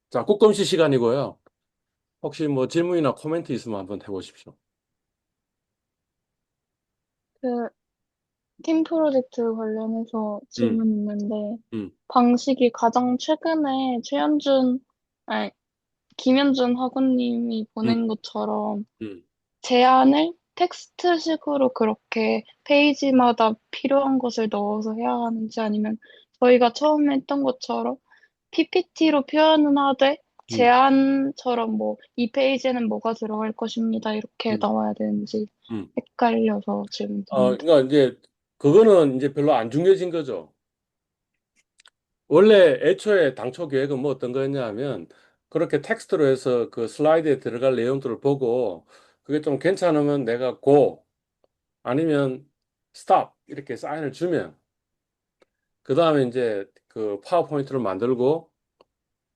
자, 꽃금시 시간이고요. 혹시 뭐 질문이나 코멘트 있으면 한번 해보십시오. 그, 팀 프로젝트 관련해서 음, 질문 있는데, 음, 방식이 가장 최근에 아니, 김현준 학우님이 음, 보낸 것처럼 음, 제안을 텍스트식으로 그렇게 페이지마다 필요한 것을 넣어서 해야 하는지 아니면 저희가 처음에 했던 것처럼 PPT로 표현은 하되 음, 제안처럼 뭐 이 페이지에는 뭐가 들어갈 것입니다. 이렇게 음, 나와야 되는지 음. 헷갈려서 질문 드립니다. 그러니까 이제 그거는 이제 별로 안 중요해진 거죠. 원래 애초에 당초 계획은 뭐 어떤 거였냐면 그렇게 텍스트로 해서 그 슬라이드에 들어갈 내용들을 보고 그게 좀 괜찮으면 내가 고 아니면 스탑 이렇게 사인을 주면 그 다음에 이제 그 파워포인트를 만들고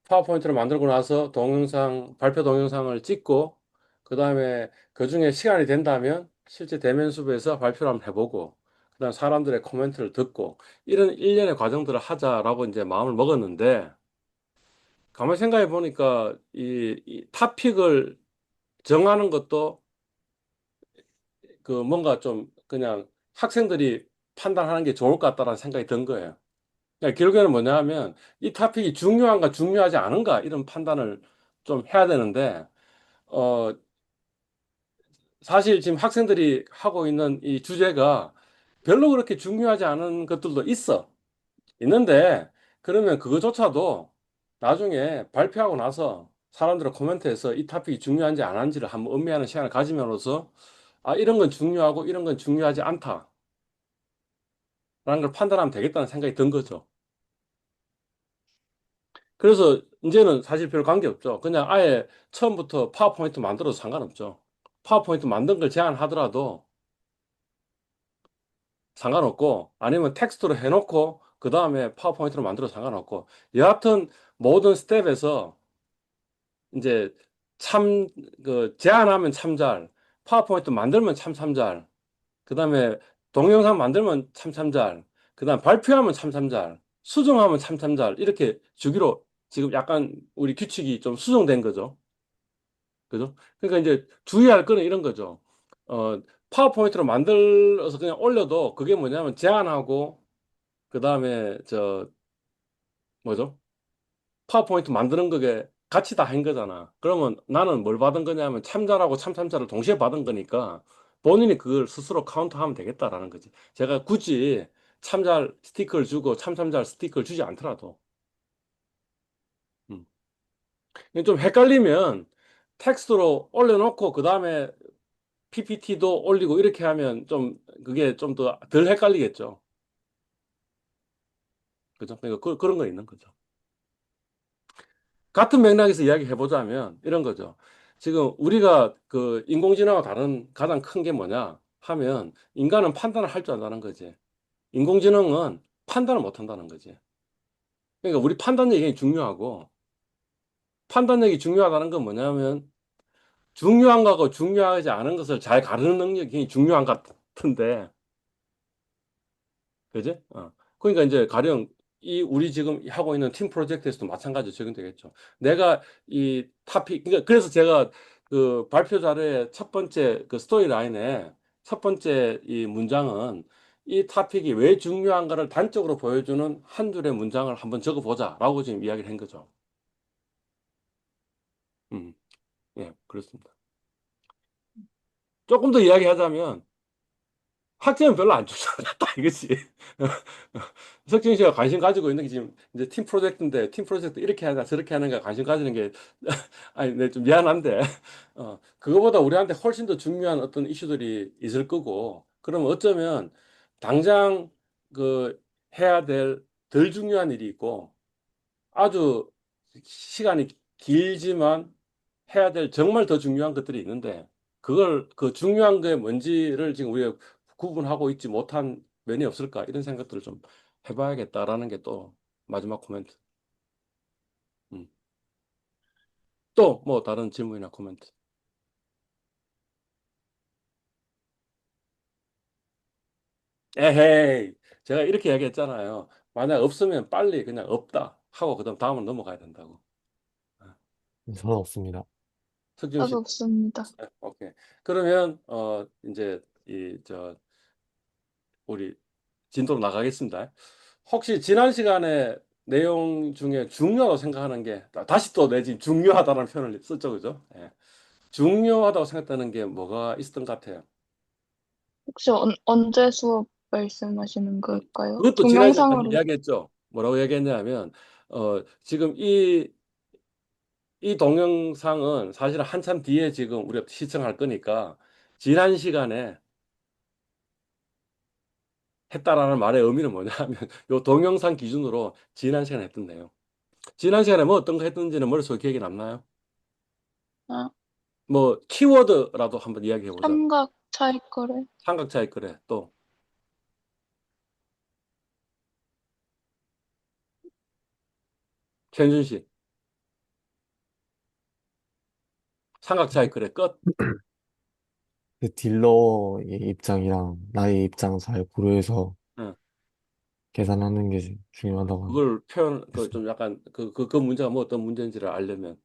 파워포인트를 만들고 나서 동영상, 발표 동영상을 찍고, 그 다음에 그 중에 시간이 된다면 실제 대면 수업에서 발표를 한번 해보고, 그 다음 사람들의 코멘트를 듣고, 이런 일련의 과정들을 하자라고 이제 마음을 먹었는데, 가만히 생각해 보니까 이 타픽을 정하는 것도 그 뭔가 좀 그냥 학생들이 판단하는 게 좋을 것 같다는 생각이 든 거예요. 그러니까 결국에는 뭐냐 하면 이 토픽이 중요한가 중요하지 않은가 이런 판단을 좀 해야 되는데 어 사실 지금 학생들이 하고 있는 이 주제가 별로 그렇게 중요하지 않은 것들도 있는데 그러면 그거조차도 나중에 발표하고 나서 사람들의 코멘트에서 이 토픽이 중요한지 안 한지를 한번 음미하는 시간을 가지면서 아 이런 건 중요하고 이런 건 중요하지 않다라는 걸 판단하면 되겠다는 생각이 든 거죠. 그래서 이제는 사실 별 관계 없죠. 그냥 아예 처음부터 파워포인트 만들어도 상관없죠. 파워포인트 만든 걸 제안하더라도 상관없고, 아니면 텍스트로 해놓고, 그 다음에 파워포인트로 만들어도 상관없고, 여하튼 모든 스텝에서 이제 참, 제안하면 참 잘, 파워포인트 만들면 참 잘, 그 다음에 동영상 만들면 참 잘, 그 다음 발표하면 참 잘, 수정하면 참 잘, 이렇게 주기로 지금 약간 우리 규칙이 좀 수정된 거죠. 그죠? 그러니까 이제 주의할 거는 이런 거죠. 어, 파워포인트로 만들어서 그냥 올려도 그게 뭐냐면 제안하고 그다음에 뭐죠? 파워포인트 만드는 거게 같이 다 한 거잖아. 그러면 나는 뭘 받은 거냐면 참잘하고 참참잘을 동시에 받은 거니까 본인이 그걸 스스로 카운트하면 되겠다라는 거지. 제가 굳이 참잘 스티커를 주고 참참잘 스티커를 주지 않더라도. 음. 좀 헷갈리면 텍스트로 올려놓고 그다음에 PPT도 올리고 이렇게 하면 좀 그게 좀 더 덜 헷갈리겠죠. 그죠? 그러니까 그런 거 있는 거죠. 같은 맥락에서 이야기해 보자면 이런 거죠. 지금 우리가 그 인공지능과 다른 가장 큰 게 뭐냐 하면 인간은 판단을 할 줄 안다는 거지. 인공지능은 판단을 못 한다는 거지. 그러니까 우리 판단력이 굉장히 중요하고 판단력이 중요하다는 건 뭐냐면 중요한 거하고 중요하지 않은 것을 잘 가르는 능력이 굉장히 중요한 것 같은데 그지? 그러니까 이제 가령 이 우리 지금 하고 있는 팀 프로젝트에서도 마찬가지로 적용되겠죠. 내가 이 토픽, 그러니까 그래서 제가 그 발표 자료의 첫 번째 그 스토리 라인에 첫 번째 이 문장은 이 토픽이 왜 중요한가를 단적으로 보여주는 한 줄의 문장을 한번 적어보자라고 지금 이야기를 한 거죠. 음, 예, 그렇습니다. 조금 더 이야기하자면 학점은 별로 안 좋잖아. 이거지. 석진 씨가 관심 가지고 있는 게 지금 이제 팀 프로젝트인데 팀 프로젝트 이렇게 하는가 저렇게 하는가 관심 가지는 게 아니, 네, 좀 미안한데 그거보다 우리한테 훨씬 더 중요한 어떤 이슈들이 있을 거고 그러면 어쩌면 당장 그 해야 될 덜 중요한 일이 있고 아주 시간이 길지만 해야 될 정말 더 중요한 것들이 있는데 그걸 그 중요한 게 뭔지를 지금 우리가 구분하고 있지 못한 면이 없을까 이런 생각들을 좀 해봐야겠다라는 게 또 마지막 코멘트. 음. 또 뭐 다른 질문이나 코멘트. 에헤이 제가 이렇게 얘기했잖아요. 만약 없으면 빨리 그냥 없다 하고 그다음 다음으로 넘어가야 된다고. 저는 없습니다. 석준 씨, 저도 없습니다. 네, 오케이. 그러면 이제 우리 진도로 나가겠습니다. 혹시 지난 시간에 내용 중에 중요하다고 생각하는 게 다시 또 내 지금 중요하다는 표현을 썼죠, 그죠? 예. 중요하다고 생각되는 게 뭐가 있었던 것 같아요. 혹시 언제 수업 말씀하시는 걸까요? 그것도 지난 시간에 한번 동영상으로. 이야기했죠. 뭐라고 얘기했냐면 지금 이 동영상은 사실 한참 뒤에 지금 우리가 시청할 거니까 지난 시간에 했다라는 말의 의미는 뭐냐면 요 동영상 기준으로 지난 시간에 했던 내용. 지난 시간에 뭐 어떤 거 했는지는 머릿속에 기억이 남나요? 아, 뭐 키워드라도 한번 이야기해 보자. 삼각 차이 거래. 삼각차이 그래. 또 현준 씨 삼각차이 그래 끝. 그 딜러의 입장이랑 나의 입장 잘 고려해서 응. 계산하는 게 중요하다고 그걸 표현 그 했습니다. 좀 약간 그 문제가 뭐 어떤 문제인지를 알려면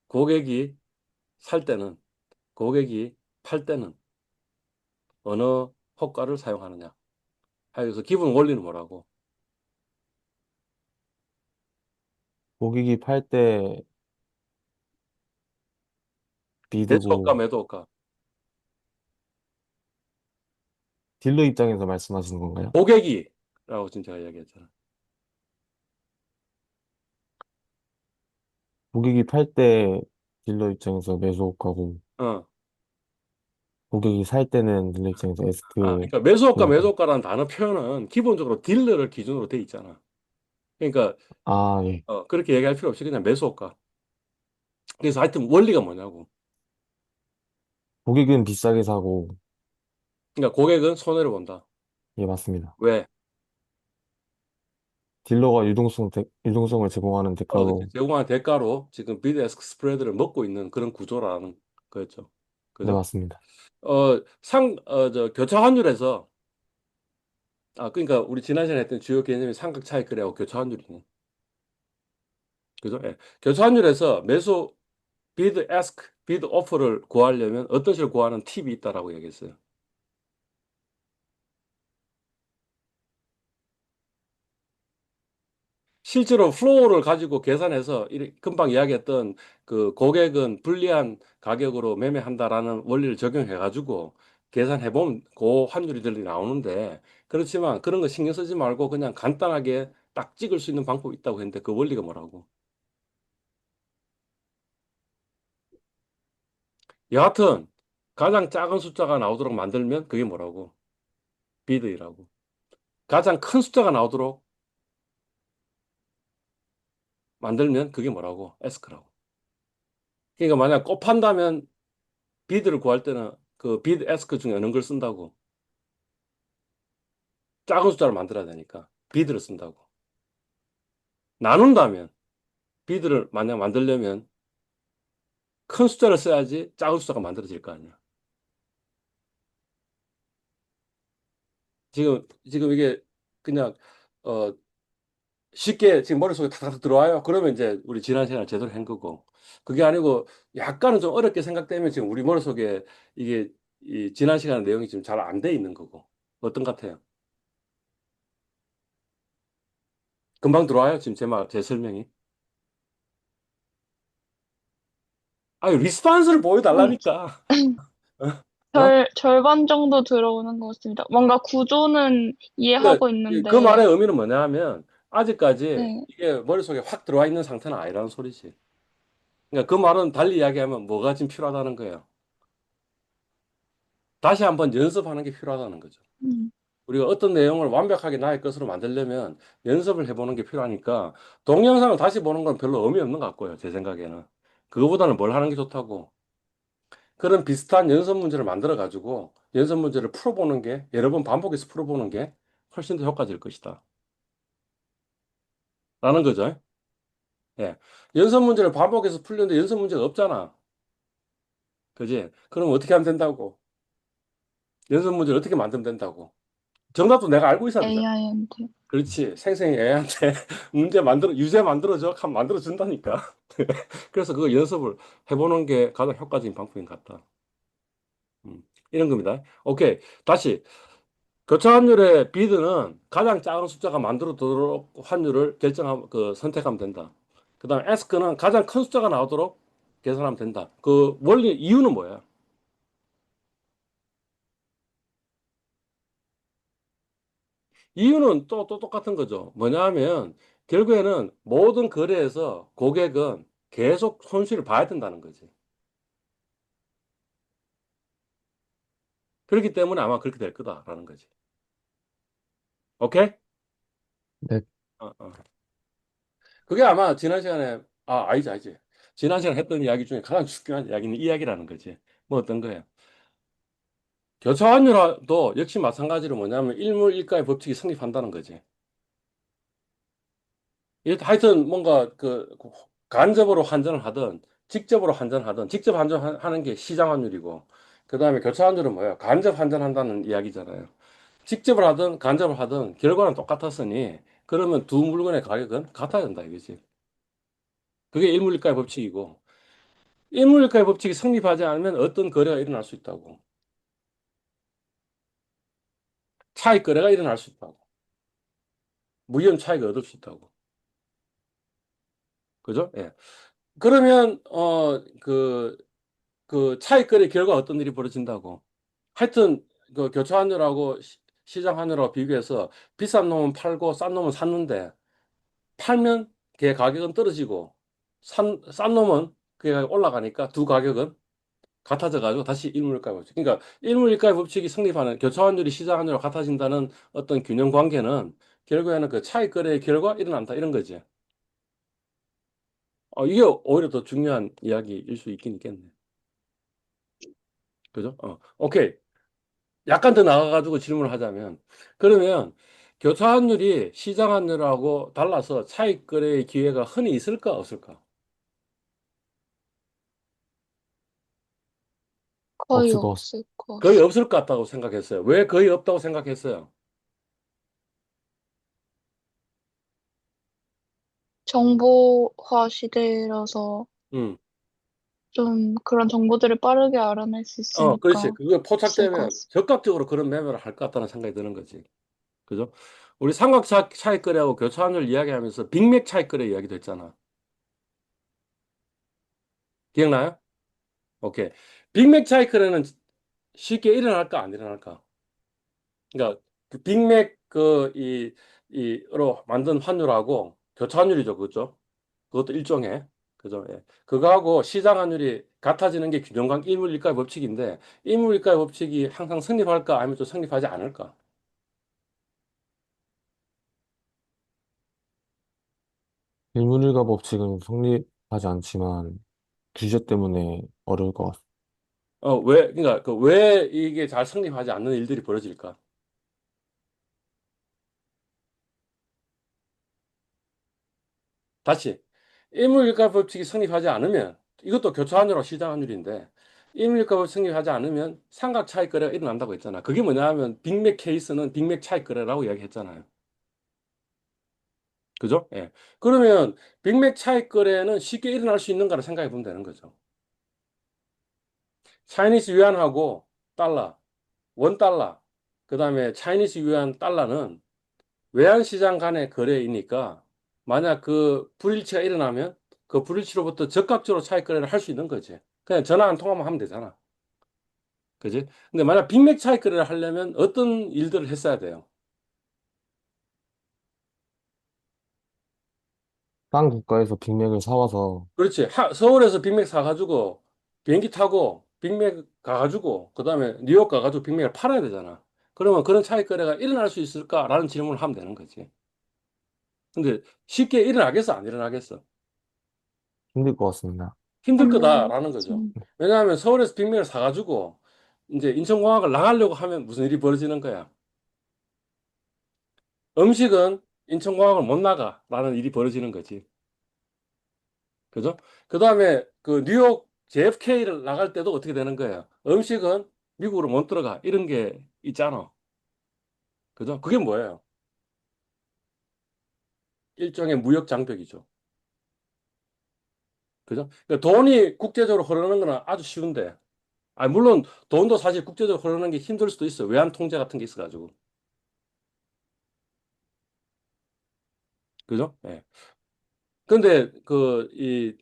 고객이 살 때는 고객이 팔 때는 어느 호가를 사용하느냐. 그래서 기본 원리는 뭐라고? 고객이 팔 때 매수호가 비드고 매도호가. 딜러 입장에서 말씀하시는 건가요? 고객이라고 지금 제가 이야기했잖아. 고객이 팔 때 딜러 입장에서 매수가고 어. 고객이 살 때는 딜러 입장에서 에스크인 그러니까 매수호가 거죠. 매도가라는 단어 표현은 기본적으로 딜러를 기준으로 돼 있잖아. 그러니까 아, 예. 그렇게 얘기할 필요 없이 그냥 매수호가. 그래서 하여튼 원리가 뭐냐고. 고객은 비싸게 사고, 그러니까 고객은 손해를 본다. 예, 맞습니다. 왜? 딜러가 유동성을 제공하는 그치. 대가로, 제공한 대가로 지금 비드 애스크 스프레드를 먹고 있는 그런 구조라는 거였죠. 네, 그죠? 맞습니다. 교차 환율에서 그러니까 우리 지난 시간에 했던 주요 개념이 삼각 차익거래하고 교차 환율이네. 그죠? 예. 교차 환율에서 매수 비드 애스크, 비드 오퍼를 구하려면 어떤 식으로 구하는 팁이 있다라고 얘기했어요. 실제로 플로우를 가지고 계산해서 금방 이야기했던 그 고객은 불리한 가격으로 매매한다라는 원리를 적용해 가지고 계산해 보면 그 환율이들이 나오는데 그렇지만 그런 거 신경 쓰지 말고 그냥 간단하게 딱 찍을 수 있는 방법이 있다고 했는데 그 원리가 뭐라고? 여하튼 가장 작은 숫자가 나오도록 만들면 그게 뭐라고? 비드이라고. 가장 큰 숫자가 나오도록 만들면 그게 뭐라고? 에스크라고. 그러니까 만약 곱한다면 비드를 구할 때는 그 비드 에스크 중에 어느 걸 쓴다고? 작은 숫자를 만들어야 되니까 비드를 쓴다고. 나눈다면 비드를 만약 만들려면 큰 숫자를 써야지 작은 숫자가 만들어질 거 아니야. 지금 이게 그냥 어 쉽게 지금 머릿속에 탁탁 들어와요. 그러면 이제 우리 지난 시간을 제대로 한 거고. 그게 아니고 약간은 좀 어렵게 생각되면 지금 우리 머릿속에 이게 이 지난 시간 내용이 지금 잘 안 돼 있는 거고. 어떤 것 같아요? 금방 들어와요? 지금 제 설명이. 리스폰스를 한, 보여달라니까. 어? 절반 정도 들어오는 것 같습니다. 뭔가 구조는 그러니까 이해하고 그 있는데, 말의 의미는 뭐냐 하면 아직까지 네. 이게 머릿속에 확 들어와 있는 상태는 아니라는 소리지. 그러니까 그 말은 달리 이야기하면 뭐가 지금 필요하다는 거예요. 다시 한번 연습하는 게 필요하다는 거죠. 음, 우리가 어떤 내용을 완벽하게 나의 것으로 만들려면 연습을 해보는 게 필요하니까 동영상을 다시 보는 건 별로 의미 없는 것 같고요. 제 생각에는. 그거보다는 뭘 하는 게 좋다고. 그런 비슷한 연습 문제를 만들어 가지고 연습 문제를 풀어보는 게 여러 번 반복해서 풀어보는 게 훨씬 더 효과적일 것이다. 라는 거죠. 예. 연습 문제를 반복해서 풀렸는데 연습 문제가 없잖아. 그지? 그럼 어떻게 하면 된다고? 연습 문제를 어떻게 만들면 된다고? 정답도 내가 알고 있어야 되잖아. AI한테. 그렇지. 생생히 애한테 유제 만들어줘. 하면 만들어준다니까. 그래서 그거 연습을 해보는 게 가장 효과적인 방법인 것 같다. 이런 겁니다. 오케이. 다시. 교차 환율의 비드는 가장 작은 숫자가 만들어도록 환율을 선택하면 된다. 그 다음에 ask는 가장 큰 숫자가 나오도록 계산하면 된다. 그 원리, 이유는 뭐야? 이유는 또 똑같은 거죠. 뭐냐 하면, 결국에는 모든 거래에서 고객은 계속 손실을 봐야 된다는 거지. 그렇기 때문에 아마 그렇게 될 거다라는 거지. 오케이? 네, 어, 어. 그게 아마 지난 시간에, 아니지. 지난 시간에 했던 이야기 중에 가장 중요한 이야기는 이 이야기라는 거지. 뭐 어떤 거야? 교차환율도 역시 마찬가지로 뭐냐면 일물일가의 법칙이 성립한다는 거지. 하여튼 뭔가 간접으로 환전을 하든 직접으로 환전하든 직접 환전하는 게 시장 환율이고 그다음에 교차 환율은 뭐예요? 간접 환전한다는 이야기잖아요. 직접을 하든 간접을 하든 결과는 똑같았으니 그러면 두 물건의 가격은 같아야 된다 이거지. 그게 일물일가의 법칙이고 일물일가의 법칙이 성립하지 않으면 어떤 거래가 일어날 수 있다고. 차익 거래가 일어날 수 있다고. 무이혼 차익을 얻을 수 있다고. 그죠? 예. 그러면 그 차익 거래 결과 어떤 일이 벌어진다고. 하여튼 그 교차 환율하고 시장 환율하고 비교해서 비싼 놈은 팔고 싼 놈은 샀는데 팔면 걔 가격은 떨어지고 싼 놈은 그게 올라가니까 두 가격은 같아져 가지고 다시 일물일가의 법칙. 그러니까 일물일가의 법칙이 성립하는 교차 환율이 시장 환율과 같아진다는 어떤 균형 관계는 결국에는 그 차익 거래의 결과 일어난다 이런 거지. 이게 오히려 더 중요한 이야기일 수 있긴 있겠네. 그죠? 오케이. 약간 더 나가가지고 질문을 하자면, 그러면 교차환율이 시장환율하고 달라서 차익 거래의 기회가 흔히 있을까, 없을까? 거의 없을 것 같습니다. 없을 것 거의 같습니다. 없을 것 같다고 생각했어요. 왜 거의 없다고 생각했어요? 정보화 시대라서 음, 좀 그런 정보들을 빠르게 알아낼 수 그렇지. 있으니까 그거 없을 것 포착되면 같습니다. 적극적으로 그런 매매를 할 것 같다는 생각이 드는 거지. 그죠? 우리 차익 거래하고 교차환율 이야기하면서 빅맥 차익 거래 이야기도 했잖아. 기억나요? 오케이. 빅맥 차익 거래는 쉽게 일어날까, 안 일어날까? 그러니까 그 빅맥 이로 만든 환율하고 교차 환율이죠, 그죠? 그것도 일종의 그죠? 예. 그거하고 시장 환율이 같아지는 게 균형관 일물일가의 법칙인데 일물일가의 법칙이 항상 성립할까 아니면 좀 성립하지 않을까? 일문일가 법칙은 성립하지 않지만 규제 때문에 어려울 것 같습니다. 그러니까 왜 이게 잘 성립하지 않는 일들이 벌어질까? 다시 일물일가 법칙이 성립하지 않으면 이것도 교차 환율하고 시장 환율인데 일물일가 법칙이 성립하지 않으면 삼각 차익 거래가 일어난다고 했잖아. 그게 뭐냐 하면 빅맥 케이스는 빅맥 차익 거래라고 이야기했잖아요. 그죠? 예. 그러면 빅맥 차익 거래는 쉽게 일어날 수 있는가를 생각해 보면 되는 거죠. 차이니스 유안하고 달러, 원 달러, 그다음에 차이니스 유안 달러는 외환 시장 간의 거래이니까 만약 그 불일치가 일어나면 그 불일치로부터 적극적으로 차익 거래를 할 수 있는 거지. 그냥 전화 한 통화만 하면 되잖아. 그지? 근데 만약 빅맥 차익 거래를 하려면 어떤 일들을 했어야 돼요? 딴 국가에서 빅맥을 사와서 그렇지. 서울에서 빅맥 사가지고 비행기 타고 빅맥 가가지고 그다음에 뉴욕 가가지고 빅맥을 팔아야 되잖아. 그러면 그런 차익 거래가 일어날 수 있을까라는 질문을 하면 되는 거지. 근데 쉽게 일어나겠어? 안 일어나겠어? 힘들 것 같습니다. 힘들 아니요, 거다라는 거죠. 좀 왜냐하면 서울에서 빅맥을 사가지고 이제 인천공항을 나가려고 하면 무슨 일이 벌어지는 거야? 음식은 인천공항을 못 나가라는 일이 벌어지는 거지. 그죠? 그 다음에 그 뉴욕 JFK를 나갈 때도 어떻게 되는 거예요? 음식은 미국으로 못 들어가. 이런 게 있잖아. 그죠? 그게 뭐예요? 일종의 무역 장벽이죠. 그죠? 그러니까 돈이 국제적으로 흐르는 거는 아주 쉬운데, 물론 돈도 사실 국제적으로 흐르는 게 힘들 수도 있어요. 외환 통제 같은 게 있어가지고. 그죠? 예. 근데 이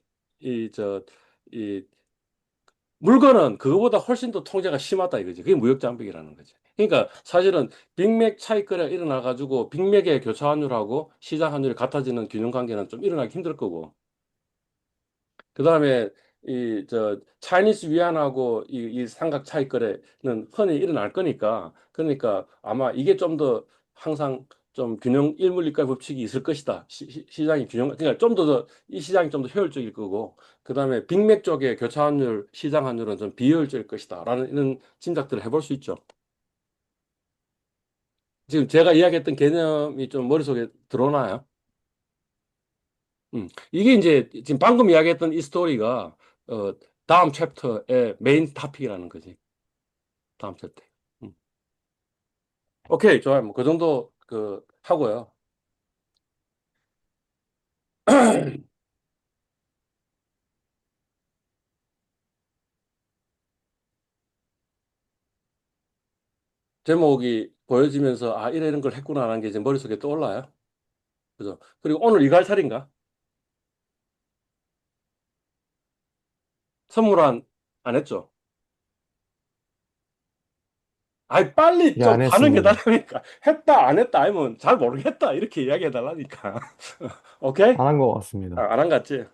물건은 그거보다 훨씬 더 통제가 심하다 이거지. 그게 무역 장벽이라는 거지. 그러니까 사실은 빅맥 차익거래가 일어나가지고 빅맥의 교차 환율하고 시장 환율이 같아지는 균형 관계는 좀 일어나기 힘들 거고. 그다음에 차이니스 위안하고 이 삼각 차익 거래는 흔히 일어날 거니까 그러니까 아마 이게 좀 더 항상 좀 균형 일물일가 법칙이 있을 것이다. 시장이 균형 그러니까 좀 더 이 시장이 좀 더 효율적일 거고 그다음에 빅맥 쪽의 교차 환율 시장 환율은 좀 비효율적일 것이다라는 이런 짐작들을 해볼 수 있죠. 지금 제가 이야기했던 개념이 좀 머릿속에 들어오나요? 이게 이제 지금 방금 이야기했던 이 스토리가 어, 다음 챕터의 메인 토픽이라는 거지. 다음 챕터. 음. 오케이, 좋아요. 뭐 그 정도 하고요. 제목이 보여지면서 이런 걸 했구나라는 게 이제 머릿속에 떠올라요. 그죠? 그리고 오늘 이거 할 차례인가? 선물 안 했죠? 빨리 예, 좀 안 반응해 했습니다. 달라니까. 했다, 안 했다 아니면 잘 모르겠다 이렇게 이야기해 달라니까. 오케이? 안 한 것 같습니다. 안 한 것 같지?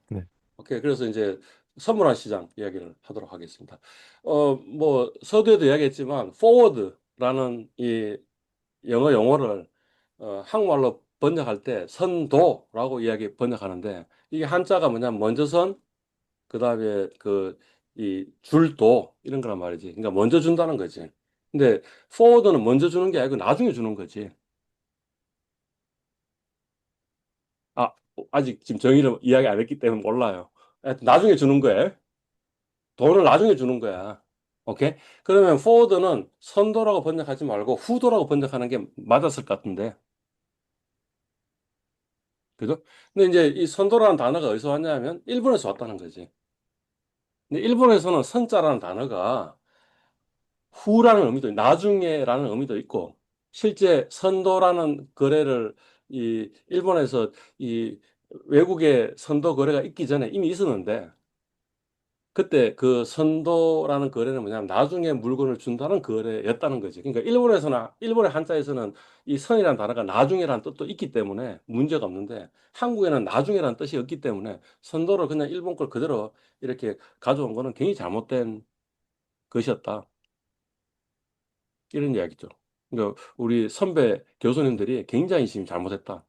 네. 오케이. 그래서 이제 선물한 시장 이야기를 하도록 하겠습니다. 뭐, 서두에도 이야기했지만, forward라는 이 영어 용어를, 한국말로 번역할 때 선도라고 이야기 번역하는데, 이게 한자가 뭐냐면, 먼저 선, 그 다음에 이 줄도, 이런 거란 말이지. 그러니까 먼저 준다는 거지. 근데 forward는 먼저 주는 게 아니고 나중에 주는 거지. 아, 아직 지금 정의를 이야기 안 했기 때문에 몰라요. 하여튼 나중에 주는 거예요. 돈을 나중에 주는 거야. 오케이? 그러면 forward는 선도라고 번역하지 말고 후도라고 번역하는 게 맞았을 것 같은데. 그죠? 근데 이제 이 선도라는 단어가 어디서 왔냐면 일본에서 왔다는 거지. 근데 일본에서는 선자라는 단어가 후라는 의미도, 나중에라는 의미도 있고, 실제 선도라는 거래를 일본에서 이 외국의 선도 거래가 있기 전에 이미 있었는데, 그때 그 선도라는 거래는 뭐냐면 나중에 물건을 준다는 거래였다는 거지. 그러니까 일본의 한자에서는 이 선이라는 단어가 나중에라는 뜻도 있기 때문에 문제가 없는데 한국에는 나중에라는 뜻이 없기 때문에 선도를 그냥 일본 걸 그대로 이렇게 가져온 거는 굉장히 잘못된 것이었다. 이런 이야기죠. 그러니까 우리 선배 교수님들이 굉장히 지금 잘못했다.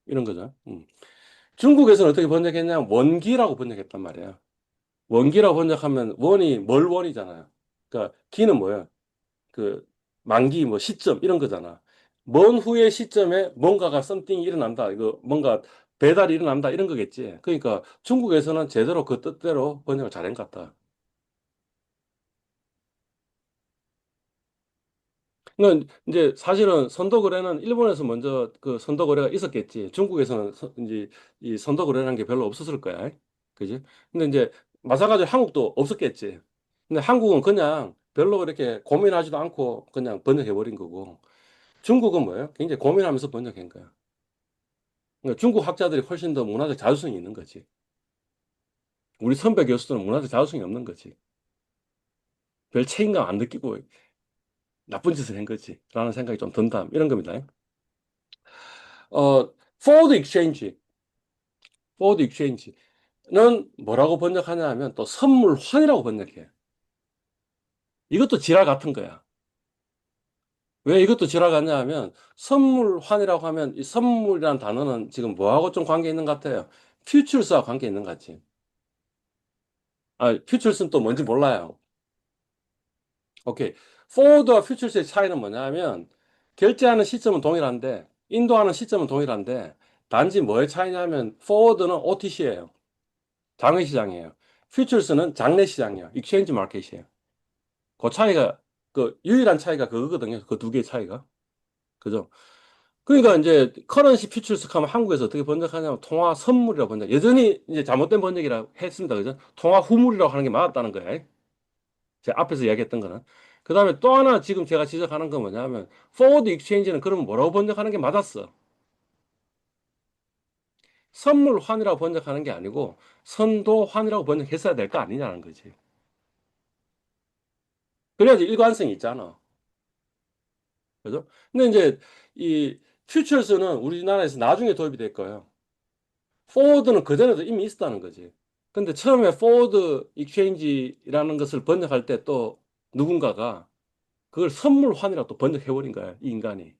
이런 거죠. 중국에서는 어떻게 번역했냐면 원기라고 번역했단 말이에요. 원기라고 번역하면 원이 뭘 원이잖아요. 그러니까 기는 뭐예요? 그 만기 뭐 시점 이런 거잖아. 먼 후의 시점에 뭔가가 썸띵이 일어난다. 이거 뭔가 배달이 일어난다 이런 거겠지. 그러니까 중국에서는 제대로 그 뜻대로 번역을 잘한 것 같다. 그러니까 이제 사실은 선도 거래는 일본에서 먼저 그 선도 거래가 있었겠지. 중국에서는 이제 이 선도 거래라는 게 별로 없었을 거야. 그지? 근데 이제 마찬가지로 한국도 없었겠지. 근데 한국은 그냥 별로 그렇게 고민하지도 않고 그냥 번역해 버린 거고. 중국은 뭐예요? 굉장히 고민하면서 번역한 거야. 그러니까 중국 학자들이 훨씬 더 문화적 자주성이 있는 거지. 우리 선배 교수들은 문화적 자주성이 없는 거지. 별 책임감 안 느끼고 나쁜 짓을 한 거지. 라는 생각이 좀 든다. 이런 겁니다. forward exchange. forward exchange는 뭐라고 번역하냐 하면 또 선물환이라고 번역해. 이것도 지랄 같은 거야. 왜 이것도 지랄 같냐 하면 선물환이라고 하면 이 선물이라는 단어는 지금 뭐하고 좀 관계 있는 것 같아요. 퓨처스와 관계 있는 것 같지. 퓨처스는 또 뭔지 몰라요. 오케이. forward와 퓨처스의 차이는 뭐냐 하면 결제하는 시점은 동일한데 인도하는 시점은 동일한데 단지 뭐의 차이냐면 forward는 OTC예요. 장외 시장이에요. 퓨처스는 장내 시장이에요. 익스체인지 마켓이에요. 그 차이가 그 유일한 차이가 그거거든요. 그 두 개의 차이가. 그죠? 그러니까 이제 커런시 퓨처스 하면 한국에서 어떻게 번역하냐면 통화 선물이라고 번역. 여전히 이제 잘못된 번역이라고 했습니다. 그죠? 통화 후물이라고 하는 게 맞았다는 거예요. 제가 앞에서 이야기했던 거는. 그 다음에 또 하나 지금 제가 지적하는 건 뭐냐면 forward exchange는 그러면 뭐라고 번역하는 게 맞았어? 선물환이라고 번역하는 게 아니고 선도환이라고 번역했어야 될 거 아니냐는 거지. 그래야지 일관성이 있잖아. 그죠? 근데 이제 이 퓨처스는 우리나라에서 나중에 도입이 될 거예요. 포워드는 그전에도 이미 있었다는 거지. 근데 처음에 포워드 익스체인지라는 것을 번역할 때 또 누군가가 그걸 선물환이라고 또 번역해버린 거야, 이 인간이.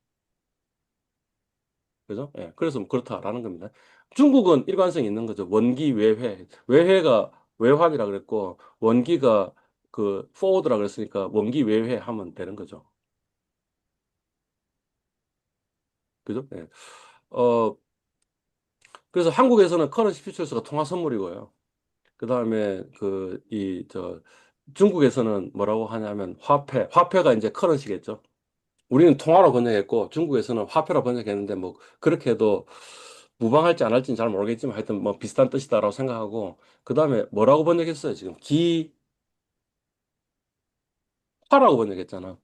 그죠? 예. 그래서 뭐 그렇다라는 겁니다. 중국은 일관성이 있는 거죠. 원기 외회. 외회가 외환이라 그랬고, 원기가 그 포워드라 그랬으니까 원기 외회 하면 되는 거죠. 그죠? 예. 어, 그래서 한국에서는 커런시 퓨처스가 통화 선물이고요. 그 다음에 중국에서는 뭐라고 하냐면 화폐. 화폐가 이제 커런시겠죠. 우리는 통화로 번역했고 중국에서는 화폐로 번역했는데 뭐 그렇게 해도 무방할지 안 할지는 잘 모르겠지만 하여튼 뭐 비슷한 뜻이다라고 생각하고 그 다음에 뭐라고 번역했어요? 지금 기화라고 번역했잖아.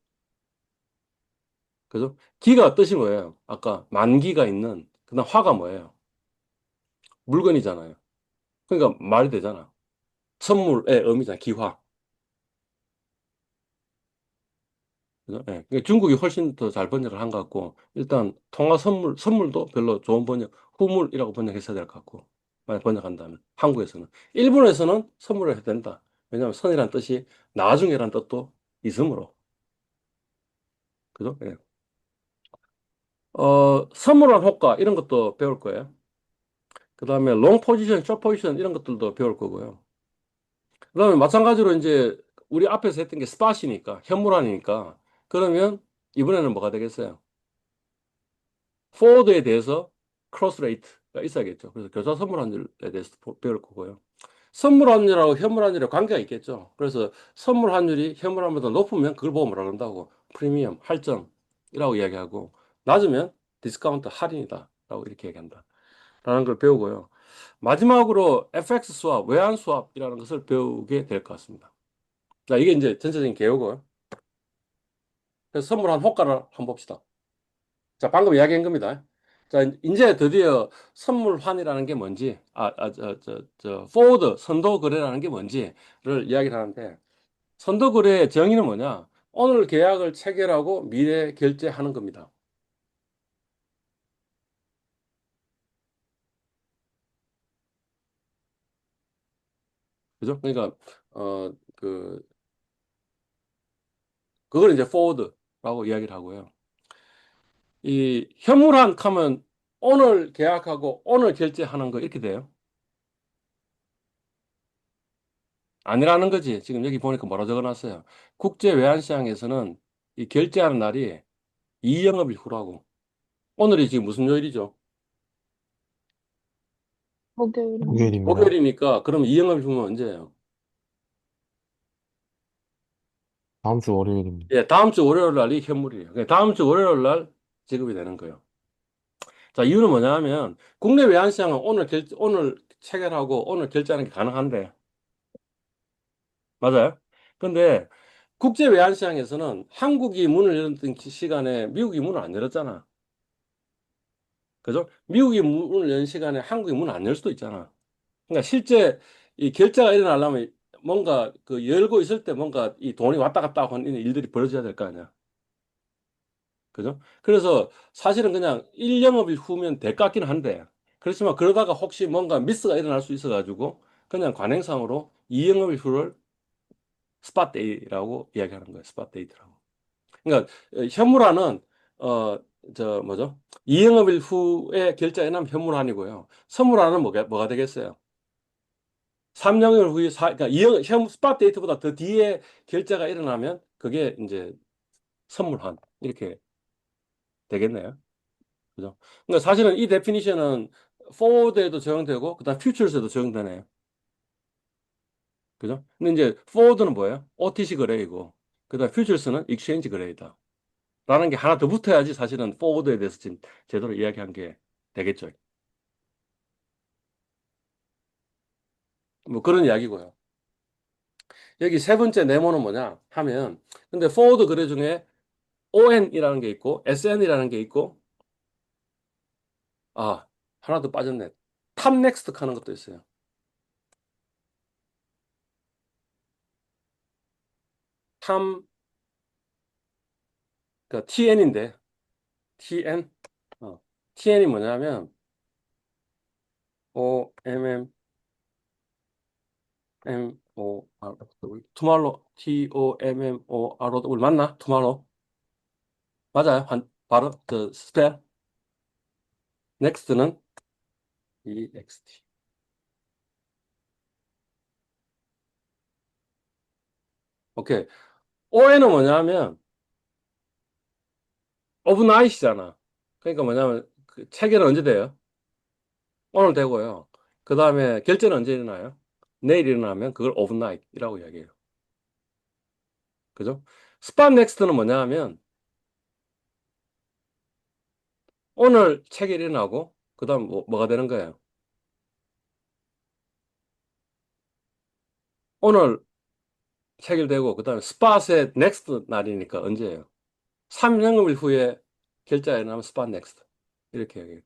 그죠? 기가 뜻이 뭐예요? 아까 만기가 있는 그다음 화가 뭐예요? 물건이잖아요. 그러니까 말이 되잖아. 선물의 의미잖아. 기화. 그죠? 예. 그러니까 중국이 훨씬 더 잘 번역을 한 것 같고, 일단, 통화 선물도 별로 좋은 번역, 후물이라고 번역했어야 될 것 같고, 만약 번역한다면, 한국에서는. 일본에서는 선물을 해야 된다. 왜냐하면 선이란 뜻이 나중에란 뜻도 있으므로. 그죠? 예. 선물한 효과, 이런 것도 배울 거예요. 그 다음에 롱 포지션, 숏 포지션, 이런 것들도 배울 거고요. 그 다음에 마찬가지로 이제, 우리 앞에서 했던 게 스팟이니까, 현물환이니까, 그러면 이번에는 뭐가 되겠어요? 포워드에 대해서 크로스 레이트가 있어야겠죠. 그래서 교사 선물 환율에 대해서 배울 거고요. 선물 환율하고 현물 환율에 관계가 있겠죠. 그래서 선물 환율이 현물 환율보다 높으면 그걸 보고 뭐라 그런다고 프리미엄, 할증이라고 이야기하고 낮으면 디스카운트 할인이다라고 이렇게 얘기한다. 라는 걸 배우고요. 마지막으로 FX 수합, 외환 수합이라는 것을 배우게 될 것 같습니다. 자, 이게 이제 전체적인 개요고요. 그래서 선물한 호가를 한번 봅시다. 자, 방금 이야기한 겁니다. 자, 이제 드디어 선물환이라는 게 뭔지, 포워드, 선도 거래라는 게 뭔지를 이야기를 하는데, 선도 거래의 정의는 뭐냐? 오늘 계약을 체결하고 미래 결제하는 겁니다. 그죠? 그러니까, 어, 그, 그걸 이제 포워드라고 이야기를 하고요. 이 현물환 하면 오늘 계약하고 오늘 결제하는 거 이렇게 돼요. 아니라는 거지. 지금 여기 보니까 뭐라 적어놨어요. 국제 외환시장에서는 이 결제하는 날이 이영업일 후라고. 오늘이 지금 무슨 요일이죠? 목요일입니다. 목요일입니다. 목요일이니까 그럼 이영업일 후면 언제예요? 다음 주 월요일입니다. 예, 다음 주 월요일 날이 현물이에요. 그러니까 다음 주 월요일 날 지급이 되는 거예요. 자, 이유는 뭐냐 하면 국내 외환시장은 오늘 체결하고 오늘 결제하는 게 가능한데 맞아요? 근데 국제 외환시장에서는 한국이 문을 열었던 시간에 미국이 문을 안 열었잖아. 그죠? 미국이 문을 연 시간에 한국이 문을 안 열 수도 있잖아. 그러니까 실제 이 결제가 일어나려면 뭔가 그 열고 있을 때 뭔가 이 돈이 왔다 갔다 하는 일들이 벌어져야 될 거 아니야. 그죠? 그래서 사실은 그냥 1영업일 후면 될 것 같기는 한데 그렇지만 그러다가 혹시 뭔가 미스가 일어날 수 있어가지고 그냥 관행상으로 2영업일 후를 스팟데이라고 이야기하는 거예요. 스팟데이트라고. 그러니까 현물화는 어 뭐죠? 2영업일 후에 결제가 일어나면 현물환이고요. 선물화는 뭐가 되겠어요? 3영일 후에 그러니까 스팟 데이트보다 더 뒤에 결제가 일어나면 그게 이제 선물한 이렇게 되겠네요. 그죠? 그러니까 사실은 이 데피니션은 forward에도 적용되고 그다음 futures에도 적용되네요. 그죠? 근데 이제 forward는 뭐예요? OTC 거래이고 그다음 futures는 exchange 거래이다. 라는 게 하나 더 붙어야지 사실은 포워드에 대해서 지금 제대로 이야기한 게 되겠죠. 뭐 그런 이야기고요. 여기 세 번째 네모는 뭐냐 하면, 근데 포워드 거래 중에 ON이라는 게 있고 SN이라는 게 있고, 아, 하나 더 빠졌네. 탑 넥스트 하는 것도 있어요. 탐, 그 TN인데, TN, TN이 뭐냐면, 투말로, TOMMOR, 우리 맞나? 투말로? 맞아요. 바로, 스펠. 넥스트는 EXT. 오케이. ON은 뭐냐면, 오브나잇이잖아. 그러니까 뭐냐면, 그 체결은 언제 돼요? 오늘 되고요. 그 다음에 결제는 언제 일어나요? 내일 일어나면 그걸 오브나잇이라고 이야기해요. 그죠? 스팟 넥스트는 뭐냐 하면, 오늘 체결이 일어나고, 그 다음 뭐가 되는 거예요? 오늘 체결되고, 그 다음에 스팟의 넥스트 날이니까 언제예요? 3영업일 후에 결제가 일어나면 스팟 넥스트. 이렇게 얘기해요.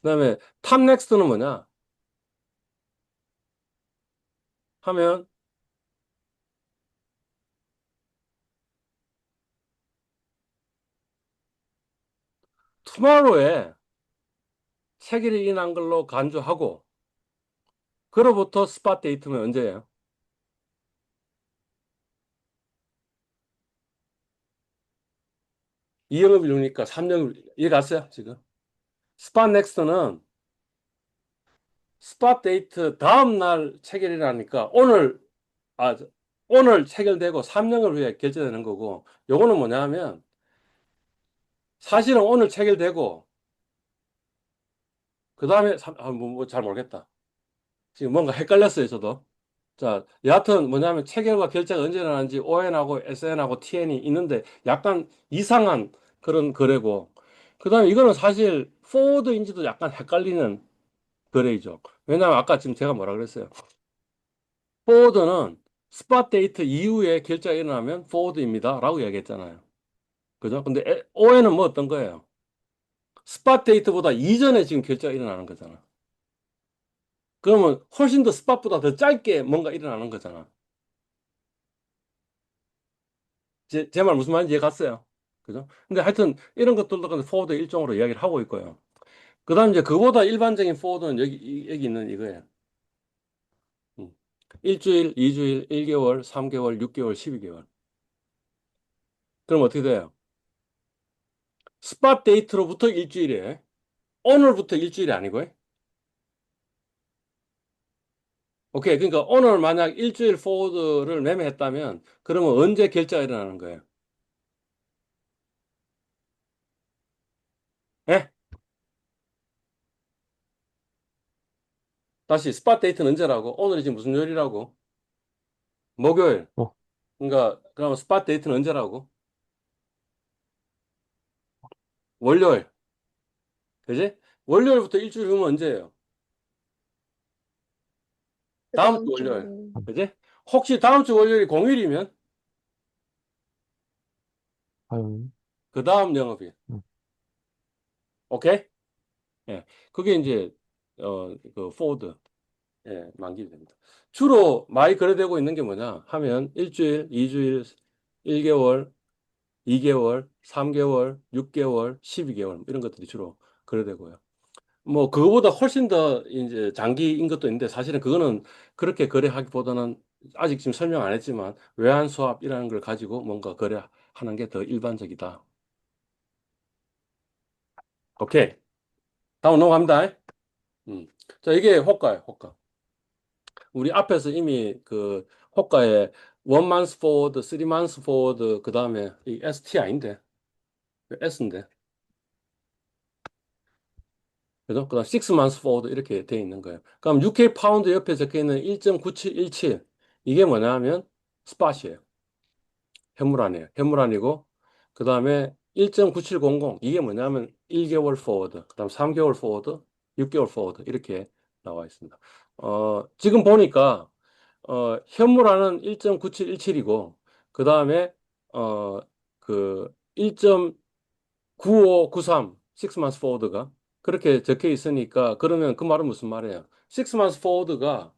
그 다음에 탑 넥스트는 뭐냐 하면, 투마로에 체결이 일어난 걸로 간주하고, 그로부터 스팟 데이트면 언제예요? 2영업일 후니까 3영업일, 이해 갔어요, 지금? 스팟 넥스트는 스팟 데이트 다음 날 체결이라니까 아, 오늘 체결되고 3년을 후에 결제되는 거고, 요거는 뭐냐 하면 사실은 오늘 체결되고 그 다음에 잘 모르겠다. 지금 뭔가 헷갈렸어요, 저도. 자, 여하튼 뭐냐면 체결과 결제가 언제 일어나는지 ON하고 SN하고 TN이 있는데 약간 이상한 그런 거래고, 그 다음에 이거는 사실 포워드인지도 약간 헷갈리는 거래이죠. 왜냐하면 아까 지금 제가 뭐라 그랬어요? 포워드는 스팟 데이트 이후에 결제가 일어나면 포워드입니다 라고 얘기했잖아요. 그죠? 근데 ON은 뭐 어떤 거예요? 스팟 데이트보다 이전에 지금 결제가 일어나는 거잖아. 그러면 훨씬 더 스팟보다 더 짧게 뭔가 일어나는 거잖아. 제 말 무슨 말인지 이해 갔어요? 그죠? 근데 하여튼 이런 것들도 근데 포워드 일종으로 이야기를 하고 있고요. 그 다음 이제 그보다 일반적인 포워드는 여기 있는 이거예요. 음. 일주일, 이주일, 1개월, 3개월, 6개월, 12개월. 그럼 어떻게 돼요? 스팟 데이트로부터 일주일에 오늘부터 일주일이 아니고요. 오케이. 그러니까 오늘 만약 일주일 포워드를 매매했다면 그러면 언제 결제가 일어나는 거예요? 예? 다시 스팟 데이트는 언제라고? 오늘이 지금 무슨 요일이라고? 목요일. 어, 그러니까 그러면 스팟 데이트는 언제라고? 월요일. 그지? 월요일부터 일주일 후면 언제예요? 그 다음 주 다음 주 월요일. 월요일. 그지? 혹시 다음 주 월요일이 공휴일이면 화요일. 그 다음 영업일. 음. 오케이? 예. 그게 이제 그 포워드. 예, 만기 됩니다. 주로 많이 거래되고 있는 게 뭐냐 하면 일주일, 이주일, 1개월, 2개월, 3개월, 6개월, 12개월 이런 것들이 주로 거래되고요. 뭐 그거보다 훨씬 더 이제 장기인 것도 있는데 사실은 그거는 그렇게 거래하기보다는 아직 지금 설명 안 했지만 외환 수합이라는 걸 가지고 뭔가 거래하는 게 더 일반적이다. 오케이. 다음 넘어갑니다. 자, 이게 호가예요, 호가. 우리 앞에서 이미 그 호가에 원 만스 포워드, 쓰리 만스 포워드, 그 다음에 이 STI인데, S인데, 그죠? 그 다음 6 months forward 이렇게 돼 있는 거예요. 그럼 UK 파운드 옆에 적혀 있는 1.9717 이게 뭐냐 하면 스팟이에요. 현물아니에요. 현물아니고 그 다음에 1.9700 이게 뭐냐면 1개월 포워드, 그 다음 3개월 포워드, 6개월 포워드 이렇게 나와 있습니다. 지금 보니까 현물화는 1.9717이고 그 다음에 그 1.9593 6 months forward가 그렇게 적혀 있으니까 그러면 그 말은 무슨 말이에요? 6 months forward가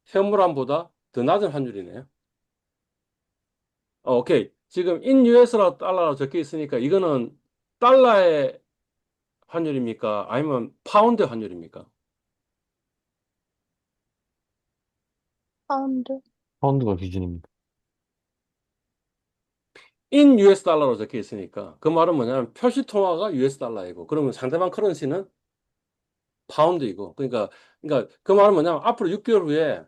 현물환보다 더 낮은 환율이네요. 오케이. 지금 in US라 달러로 적혀 있으니까 이거는 달러의 환율입니까? 아니면 파운드 환율입니까? 파운드. 파운드가 기준입니다. in US 달러로 적혀 있으니까 그 말은 뭐냐면 표시 통화가 US 달러이고 그러면 상대방 커런시는 파운드이고 그러니까 그 말은 뭐냐면 앞으로 6개월 후에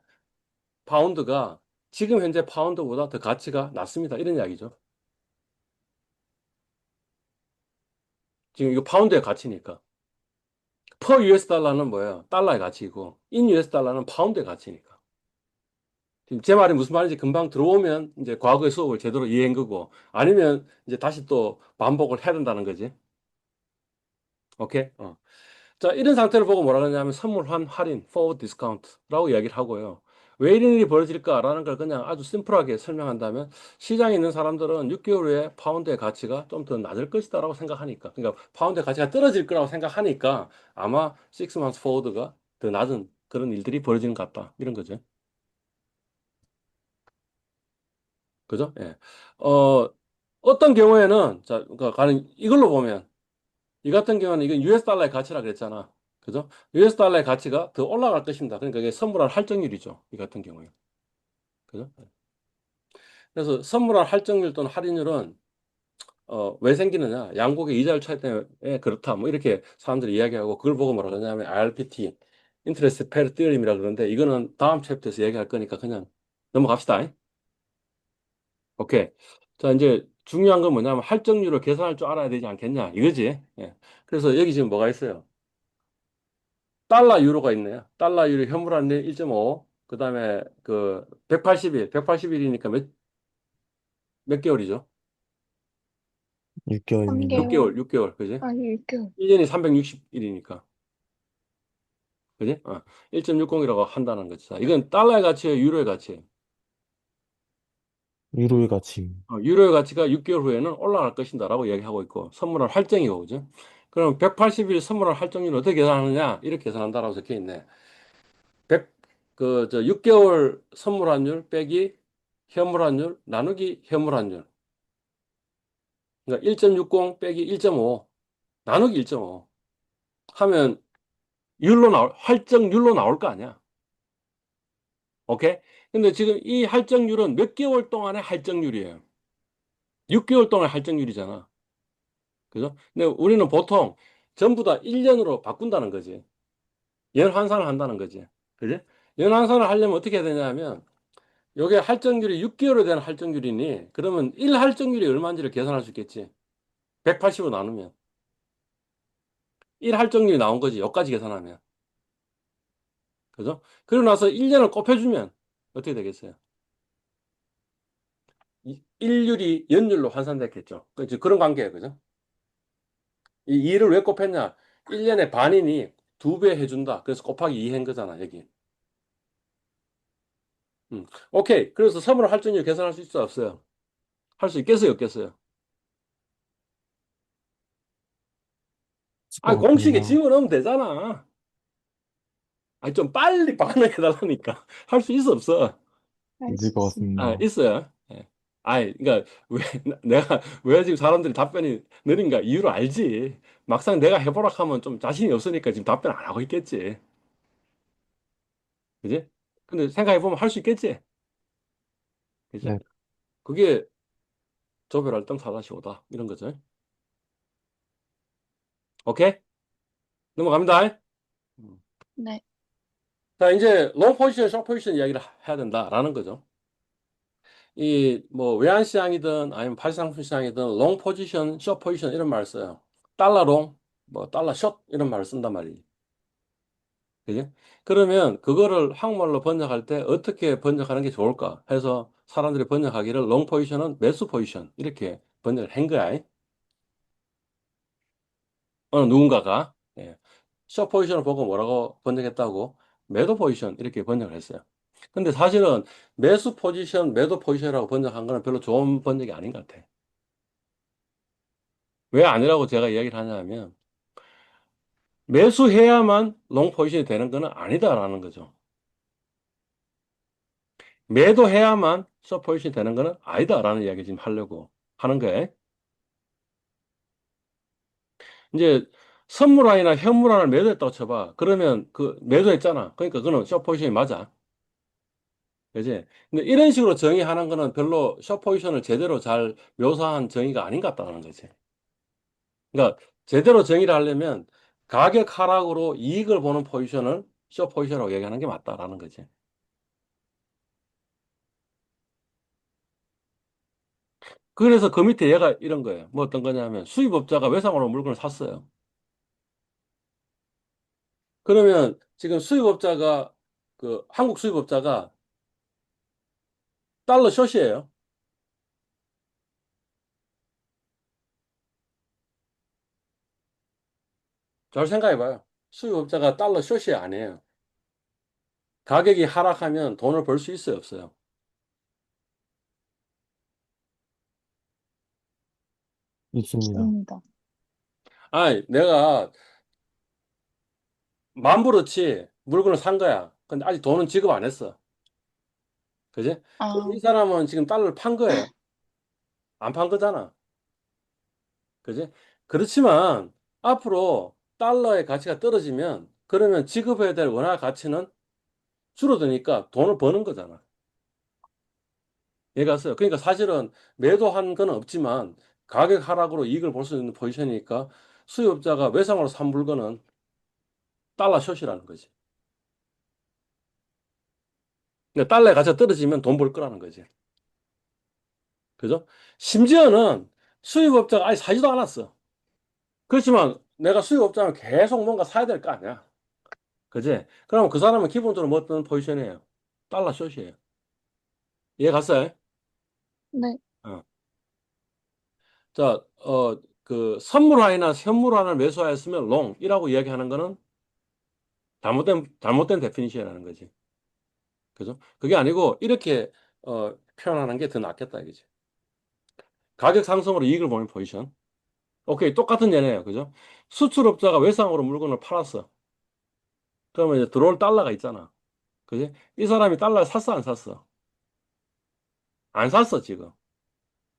파운드가 지금 현재 파운드보다 더 가치가 낮습니다. 이런 이야기죠. 지금 이거 파운드의 가치니까. per US 달러는 뭐예요? 달러의 가치이고 in US 달러는 파운드의 가치니까. 지금 제 말이 무슨 말인지 금방 들어오면 이제 과거의 수업을 제대로 이해한 거고 아니면 이제 다시 또 반복을 해야 된다는 거지. 오케이? 자, 이런 상태를 보고 뭐라 그러냐면 선물 할인, forward discount라고 이야기를 하고요. 왜 이런 일이 벌어질까라는 걸 그냥 아주 심플하게 설명한다면 시장에 있는 사람들은 6개월 후에 파운드의 가치가 좀 더 낮을 것이다라고 생각하니까 그러니까 파운드의 가치가 떨어질 거라고 생각하니까 아마 6 months forward가 더 낮은 그런 일들이 벌어지는 것 같다. 이런 거죠. 그죠? 예. 어떤 경우에는 자, 그러니까 가는 이걸로 보면 이 같은 경우는 이건 US 달러의 가치라 그랬잖아. 그죠? US 달러의 가치가 더 올라갈 것입니다. 그러니까 이게 선물할 할증률이죠. 이 같은 경우에. 그죠? 그래서 선물할 할증률 또는 할인율은 왜 생기느냐? 양국의 이자율 차이 때문에 그렇다. 뭐 이렇게 사람들이 이야기하고 그걸 보고 뭐라 그러냐면 IRPT, 인트레스트 페어 티어림이라 그러는데 이거는 다음 챕터에서 얘기할 거니까 그냥 넘어갑시다. 오케이. 자, 이제 중요한 건 뭐냐면 할증률을 계산할 줄 알아야 되지 않겠냐? 이거지. 예. 그래서 여기 지금 뭐가 있어요? 달러 유로가 있네요. 달러 유로 현물환율 1.5. 그다음에 그 180일, 180일이니까 몇 개월이죠? 6개월입니다. 3개월. 6개월, 그지? 아니, 6개월. 1년이 360일이니까. 그지? 1.60이라고 한다는 거지. 자, 이건 달러의 가치예요, 유로의 가치예요. 유로의 가치입니다. 유로의 가치가 6개월 후에는 올라갈 것이다라고 얘기하고 있고 선물할 할증이고, 그죠? 그럼 180일 선물할 할증률을 어떻게 계산하느냐? 이렇게 계산한다라고 적혀 있네. 100, 저 6개월 선물환율 빼기 현물환율 나누기 현물환율. 그러니까 1.60 빼기 1.5 나누기 1.5 하면 할증률로 나올 거 아니야. 오케이? 근데 지금 이 할증률은 몇 개월 동안의 할증률이에요. 6개월 동안의 할증률이잖아. 그죠? 근데 우리는 보통 전부 다 1년으로 바꾼다는 거지. 연환산을 한다는 거지. 그지? 연환산을 하려면 어떻게 해야 되냐면 요게 할증률이 6개월에 대한 할증률이니 그러면 1 할증률이 얼마인지를 계산할 수 있겠지. 180으로 나누면 1 할증률이 나온 거지. 여기까지 계산하면. 그죠? 그리고 나서 1년을 곱해주면 어떻게 되겠어요? 일률이 연율로 환산됐겠죠. 그죠? 그런 관계예요. 그죠? 이 2를 왜 곱했냐? 1년에 반이니 2배 해준다. 그래서 곱하기 2 한 거잖아, 여기. 오케이. 그래서 선물 할증률 계산할 수 있어, 없어요? 할 수 있겠어요, 없겠어요? 있을 아, 것 공식에 같습니다. 집어넣으면 되잖아. 아, 좀 빨리 반응해달라니까. 할 수 있어, 없어? 알 있을 수 것 있습니다. 아, 같습니다. 있어요. 예. 아이, 그러니까 왜 내가 왜 지금 사람들이 답변이 느린가 이유를 알지. 막상 내가 해보라 하면 좀 자신이 없으니까 지금 답변 안 하고 있겠지. 그지? 근데 생각해보면 할 수 있겠지. 그지? 네, 그게 조별활동 4-5다. 이런 거죠. 오케이? 넘어갑니다. 음. 네. 자, 이제 롱 포지션, 숏 포지션 이야기를 해야 된다라는 거죠. 이 뭐 외환시장이든 아니면 파생상품 시장이든 롱 포지션, 숏 포지션 이런 말을 써요. 달러 롱, 뭐 달러 숏 이런 말을 쓴단 말이에요. 그지? 그러면 그거를 한국말로 번역할 때 어떻게 번역하는 게 좋을까 해서 사람들이 번역하기를 롱 포지션은 매수 포지션 이렇게 번역을 한 거야. 어느 누군가가. 예. 숏 포지션을 보고 뭐라고 번역했다고? 매도 포지션 이렇게 번역을 했어요. 근데 사실은 매수 포지션, 매도 포지션이라고 번역한 거는 별로 좋은 번역이 아닌 것 같아. 왜 아니라고 제가 이야기를 하냐면 매수해야만 롱 포지션이 되는 거는 아니다라는 거죠. 매도해야만 숏 포지션이 되는 거는 아니다라는 이야기 지금 하려고 하는 거예요. 이제 선물환이나 현물환을 매도했다고 쳐봐. 그러면 그 매도했잖아. 그러니까 그거는 숏 포지션이 맞아. 그지? 근데 이런 식으로 정의하는 거는 별로 숏 포지션을 제대로 잘 묘사한 정의가 아닌 것 같다는 거지. 그러니까 제대로 정의를 하려면 가격 하락으로 이익을 보는 포지션을 숏 포지션이라고 얘기하는 게 맞다라는 거지. 그래서 그 밑에 얘가 이런 거예요. 뭐 어떤 거냐면 수입업자가 외상으로 물건을 샀어요. 그러면 지금 수입업자가 그 한국 수입업자가 달러 숏이에요. 잘 생각해봐요. 수입업자가 달러 숏이 아니에요. 가격이 하락하면 돈을 벌 수 있어요, 없어요? 있습니다. 있습니다. 아니, 내가 만불어치 물건을 산 거야. 근데 아직 돈은 지급 안 했어. 그지? 그럼 이 아, 사람은 지금 달러를 판 거예요. 안 판 거잖아. 그지? 그렇지만 앞으로 달러의 가치가 떨어지면 그러면 지급해야 될 원화 가치는 줄어드니까 돈을 버는 거잖아. 얘가 어요 그러니까 사실은 매도한 건 없지만 가격 하락으로 이익을 볼 수 있는 포지션이니까 수요업자가 외상으로 산 물건은 달러 숏이라는 거지. 그러니까 달러의 가치가 떨어지면 돈 벌 거라는 거지. 그죠? 심지어는 수입업자가 아예 사지도 않았어. 그렇지만 내가 수입업자는 계속 뭔가 사야 될 거 아니야. 그지? 그러면 그 사람은 기본적으로 뭐 어떤 포지션이에요? 달러 숏이에요. 이해 갔어요? 네. 어. 자, 그 선물화이나 현물화를 매수하였으면 롱이라고 이야기하는 거는 잘못된 데피니션이라는 거지. 그죠? 그게 아니고 이렇게 표현하는 게 더 낫겠다 이거지. 가격 상승으로 이익을 보는 포지션. 오케이, 똑같은 예네요. 그죠? 수출업자가 외상으로 물건을 팔았어. 그러면 이제 들어올 달러가 있잖아. 그지? 이 사람이 달러를 샀어, 안 샀어? 안 샀어, 지금.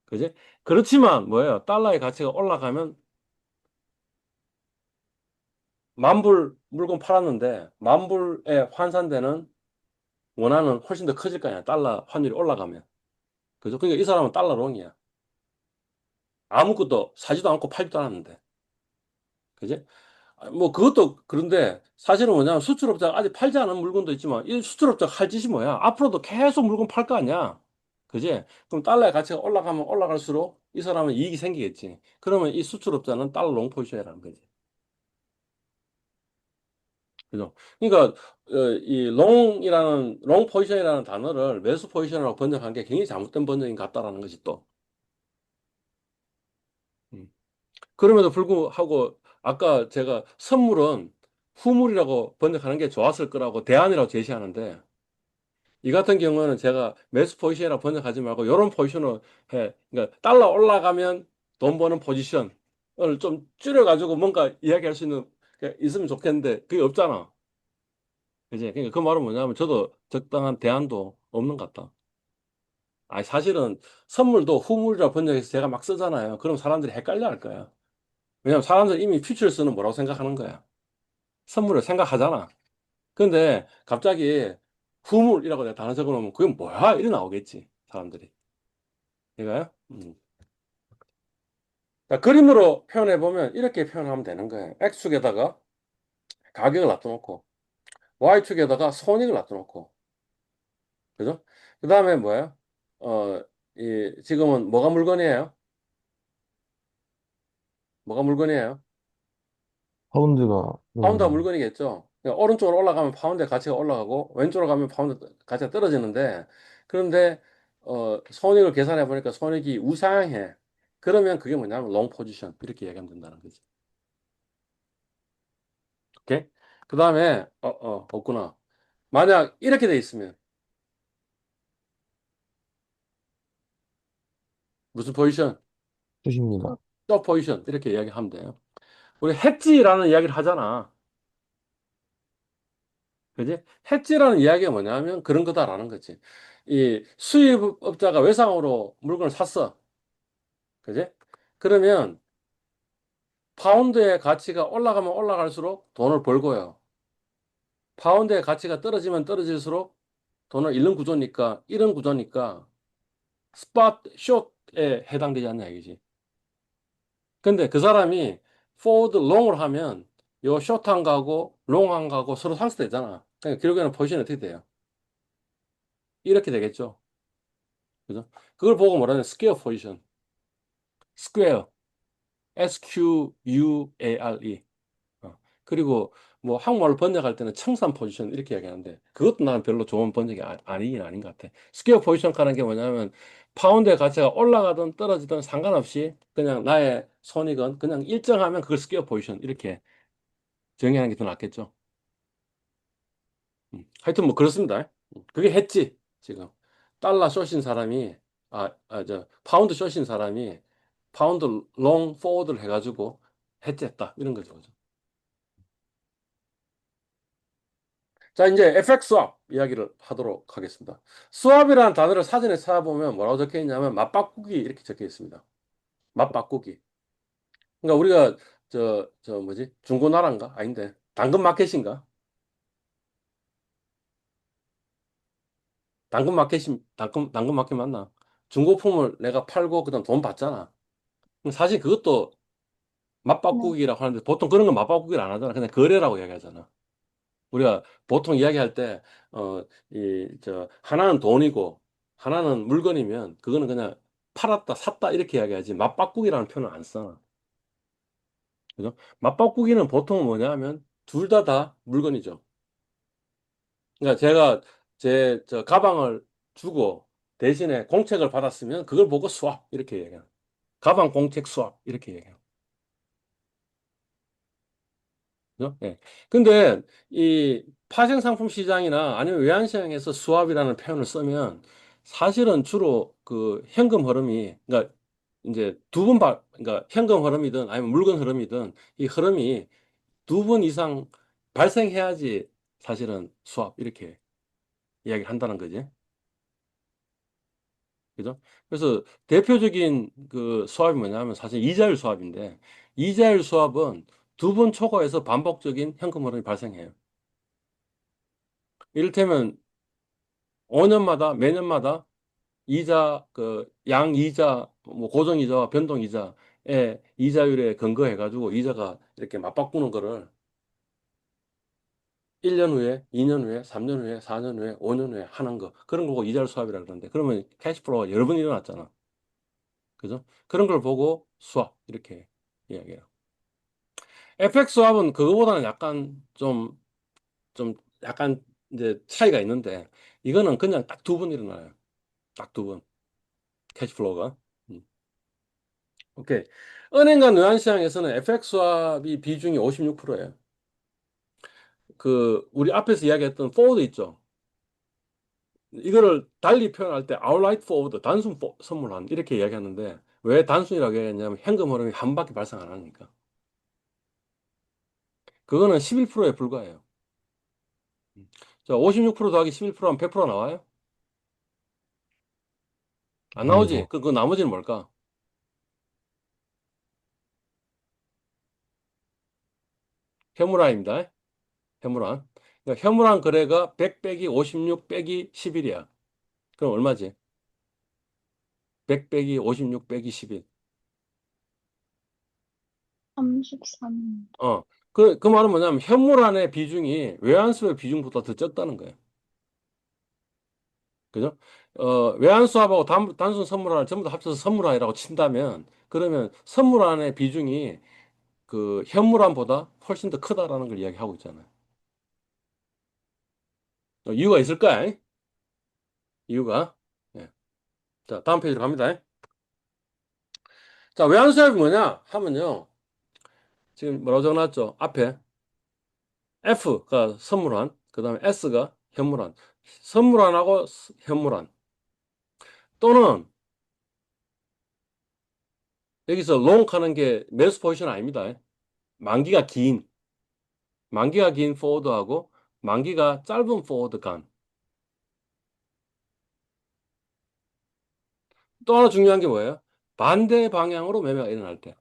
그지? 그렇지만 뭐예요? 달러의 가치가 올라가면 만불 물건 팔았는데 만불에 환산되는 원화는 훨씬 더 커질 거 아니야. 달러 환율이 올라가면. 그죠? 그러니까 이 사람은 달러롱이야. 아무것도 사지도 않고 팔지도 않았는데. 그지? 뭐 그것도 그런데 사실은 뭐냐면 수출업자가 아직 팔지 않은 물건도 있지만 이 수출업자가 할 짓이 뭐야? 앞으로도 계속 물건 팔 거 아니야. 그지? 그럼 달러의 가치가 올라가면 올라갈수록 이 사람은 이익이 생기겠지. 그러면 이 수출업자는 달러 롱 포지션이라는 거지. 그죠? 그러니까 이 롱이라는 롱 포지션이라는 단어를 매수 포지션이라고 번역한 게 굉장히 잘못된 번역인 것 같다라는 것이 또. 음. 그럼에도 불구하고 아까 제가 선물은 후물이라고 번역하는 게 좋았을 거라고 대안이라고 제시하는데 이 같은 경우는 제가 매수 포지션이라고 번역하지 말고 이런 포지션을 해. 그러니까 달러 올라가면 돈 버는 포지션을 좀 줄여가지고 뭔가 이야기할 수 있는 게 있으면 좋겠는데 그게 없잖아. 그지? 그러니까 그 말은 뭐냐면 저도 적당한 대안도 없는 것 같다. 아니 사실은 선물도 후물이라 번역해서 제가 막 쓰잖아요. 그럼 사람들이 헷갈려 할 거야. 왜냐면 사람들은 이미 퓨처스는 뭐라고 생각하는 거야. 선물을 생각하잖아. 근데 갑자기 후물이라고 내가 단어 적어놓으면 그게 뭐야? 이래 나오겠지. 사람들이. 이거요? 자, 그림으로 표현해 보면 이렇게 표현하면 되는 거예요. X축에다가 가격을 놔둬놓고 Y축에다가 손익을 놔둬놓고 그죠? 그 다음에 뭐예요? 어, 지금은 뭐가 물건이에요? 뭐가 물건이에요? 파운드가 파운드가 물건입니다. 물건이겠죠. 그러니까 오른쪽으로 올라가면 파운드의 가치가 올라가고 왼쪽으로 가면 파운드 가치가 떨어지는데 그런데 손익을 계산해 보니까 손익이 우상해. 그러면 그게 뭐냐면 long position 이렇게 얘기하면 된다는 거지. 오케이? 그 다음에 없구나. 만약 이렇게 돼 있으면 무슨 포지션? 슛입니다. 저 포지션 이렇게 이야기하면 돼요. 우리 hedge라는 이야기를 하잖아. 그지? hedge라는 이야기가 뭐냐면 그런 거다라는 거지. 이 수입업자가 외상으로 물건을 샀어. 그지? 그러면 파운드의 가치가 올라가면 올라갈수록 돈을 벌고요. 파운드의 가치가 떨어지면 떨어질수록 돈을 잃는 구조니까, 이런 구조니까 스팟 숏에 해당되지 않냐 이거지. 근데 그 사람이 포워드 롱을 하면 요 숏한 가고 롱한 가고 서로 상쇄되잖아. 그러니까 결국에는 포지션이 어떻게 돼요? 이렇게 되겠죠. 그죠? 그걸 보고 뭐라냐? 스퀘어 포지션. 스퀘어. SQUARE. 그리고 뭐 한국말로 번역할 때는 청산 포지션 이렇게 얘기하는데 그것도 나는 별로 좋은 번역이 아니긴 아닌 것 같아. 스퀘어 포지션 하는 게 뭐냐면 파운드의 가치가 올라가든 떨어지든 상관없이 그냥 나의 손익은 그냥 일정하면 그걸 스퀘어 포지션 이렇게 정의하는 게 더 낫겠죠. 하여튼 뭐 그렇습니다. 그게 했지 지금 달러 숏인 사람이 저 파운드 숏인 사람이 파운드 롱 포워드를 해가지고 했지했다 이런 거죠. 그죠? 자, 이제 FX 수합 이야기를 하도록 하겠습니다. 수합이라는 단어를 사전에 찾아보면 뭐라고 적혀 있냐면 맞바꾸기 이렇게 적혀 있습니다. 맞바꾸기. 그러니까 우리가 저 뭐지? 중고나라인가? 아닌데. 당근마켓인가? 당근마켓 맞나? 중고품을 내가 팔고 그다음 돈 받잖아. 사실 그것도 네. 맞바꾸기라고 하는데 보통 그런 건 맞바꾸기를 안 하잖아. 그냥 거래라고 얘기하잖아. 우리가 보통 이야기할 때, 하나는 돈이고, 하나는 물건이면, 그거는 그냥 팔았다, 샀다, 이렇게 이야기하지. 맞바꾸기라는 표현을 안 써. 그죠? 맞바꾸기는 보통 뭐냐 하면, 둘 다 물건이죠. 그러니까 제가 저 가방을 주고, 대신에 공책을 받았으면, 그걸 보고 수압, 이렇게 얘기해요. 가방 공책 수압, 이렇게 얘기해요. 그죠? 예. 근데 이 파생상품 시장이나 아니면 외환시장에서 수합이라는 표현을 쓰면 사실은 주로 그 현금 흐름이 그러니까 이제 그러니까 현금 흐름이든 아니면 물건 흐름이든 이 흐름이 두 번 이상 발생해야지 사실은 수합 이렇게 이야기를 한다는 거지. 그죠? 그래서 대표적인 그 수합이 뭐냐면 사실 이자율 수합인데 이자율 수합은 두 번 초과해서 반복적인 현금 흐름이 발생해요. 이를테면 5년마다 매년마다 이자 그 양이자 뭐 고정이자와 변동이자의 이자율에 근거해 가지고 이자가 이렇게 맞바꾸는 거를 1년 후에, 2년 후에, 3년 후에, 4년 후에, 5년 후에 하는 거 그런 거고 이자율 수합이라 그러는데 그러면 캐시플로우가 여러 번 일어났잖아. 그죠? 그런 걸 보고 수합 이렇게 이야기해요. FX 수합은 그거보다는 약간 좀 약간 이제 차이가 있는데 이거는 그냥 딱 두 번 일어나요. 딱 두 번. 캐시플로우가. 음. 오케이. 은행과 외환시장에서는 FX 수합이 비중이 56%예요. 그 우리 앞에서 이야기했던 포워드 있죠. 이거를 달리 표현할 때 outright forward, 선물한 이렇게 이야기하는데 왜 단순이라고 얘기했냐면 현금 흐름이 한 바퀴 발생 안 하니까. 그거는 11%에 불과해요. 자, 56% 더하기 11% 하면 100% 나와요? 안 나오지? 아니죠. 그 나머지는 뭘까? 현물화입니다. 현물화. 그러니까 현물화 거래가 100 빼기 56 빼기 11이야. 그럼 얼마지? 100 빼기 56 빼기 11. 33. 그 말은 뭐냐면 현물안의 비중이 외환수의 비중보다 더 적다는 거예요. 그죠? 외환수합하고 단순 선물안을 전부 다 합쳐서 선물안이라고 친다면 그러면 선물안의 비중이 그 현물안보다 훨씬 더 크다라는 걸 이야기하고 있잖아요. 이유가 있을까? 이유가. 예. 자, 다음 페이지로 갑니다. 자, 외환수합이 뭐냐 하면요. 지금 뭐라고 적어놨죠? 앞에 F가 선물한, 그 다음에 S가 현물한. 선물한하고 현물한. 또는 여기서 롱 하는 게 매수 포지션 아닙니다. 만기가 긴, 만기가 긴 포워드하고 만기가 짧은 포워드 간. 또 하나 중요한 게 뭐예요? 반대 방향으로 매매가 일어날 때.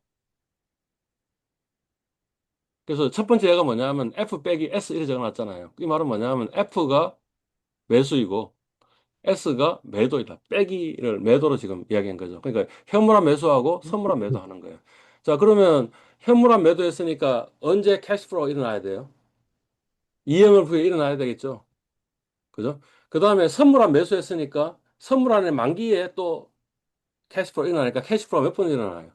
그래서 첫 번째 얘가 뭐냐면 F 빼기 S 이렇게 적어놨잖아요. 이 말은 뭐냐면 F가 매수이고 S가 매도이다. 빼기를 매도로 지금 이야기한 거죠. 그러니까 현물한 매수하고 선물한 매도하는 거예요. 자, 그러면 현물한 매도했으니까 언제 캐시플로우가 일어나야 돼요? 2개월 후에 일어나야 되겠죠. 그죠? 그 다음에 선물한 매수했으니까 선물한의 만기에 또 캐시플로우 일어나니까 캐시플로우 몇 번 일어나요?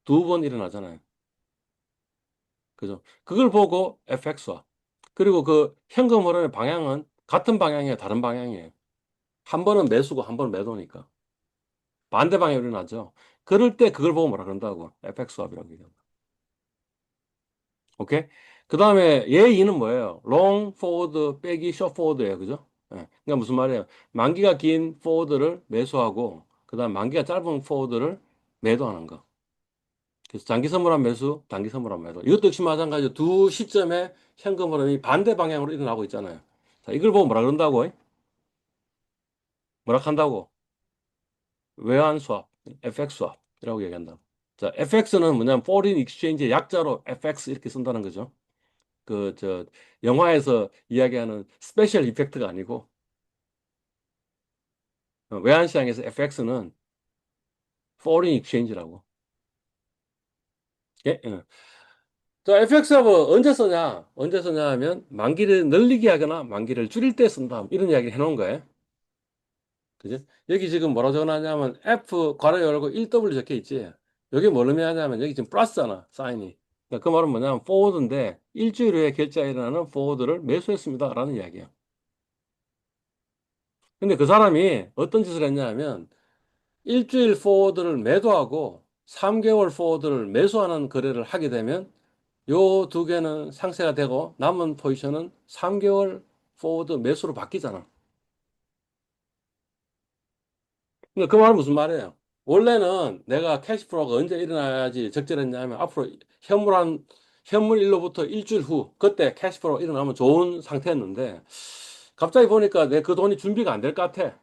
2번 일어나잖아요. 그죠? 그걸 보고 FX와 그리고 그 현금 흐름의 방향은 같은 방향이에요, 다른 방향이에요. 한 번은 매수고 한 번은 매도니까 반대 방향으로 일어나죠. 그럴 때 그걸 보고 뭐라 그런다고? FX 수합이라고 얘기합니다. 오케이? 그 다음에 얘 2는 뭐예요? 롱 포워드 빼기 숏 포워드예요, 그죠? 예. 그러니까 무슨 말이에요? 만기가 긴 포워드를 매수하고 그 다음 만기가 짧은 포워드를 매도하는 거. 그래서 장기 선물한 매수, 단기 선물한 매도. 이것도 역시 마찬가지로 두 시점에 현금 흐름이 반대 방향으로 일어나고 있잖아요. 자, 이걸 보고 뭐라 그런다고? 뭐라 한다고? 외환 수합, FX 수합이라고 얘기한다. 자, FX는 뭐냐면 foreign exchange의 약자로 FX 이렇게 쓴다는 거죠. 영화에서 이야기하는 스페셜 이펙트가 아니고 외환 시장에서 FX는 foreign exchange라고. 예? 예. 자, FX하고 언제 쓰냐? 언제 쓰냐 하면 만기를 늘리게 하거나 만기를 줄일 때 쓴다. 이런 이야기를 해놓은 거예요. 그죠? 여기 지금 뭐라고 적어놨냐면 F 괄호 열고 1W 적혀 있지. 여기 뭘 의미하냐면 여기 지금 플러스잖아. 사인이. 그러니까 그 말은 뭐냐면 포워드인데 일주일 후에 결제가 일어나는 포워드를 매수했습니다. 라는 이야기야. 근데 그 사람이 어떤 짓을 했냐 하면 일주일 포워드를 매도하고 3개월 포워드를 매수하는 거래를 하게 되면 요 두 개는 상쇄가 되고 남은 포지션은 3개월 포워드 매수로 바뀌잖아. 그러니까 그 말은 무슨 말이에요? 원래는 내가 캐시플로우가 언제 일어나야지 적절했냐면 앞으로 현물 일로부터 일주일 후 그때 캐시플로우가 일어나면 좋은 상태였는데 갑자기 보니까 내 그 돈이 준비가 안 될 것 같아.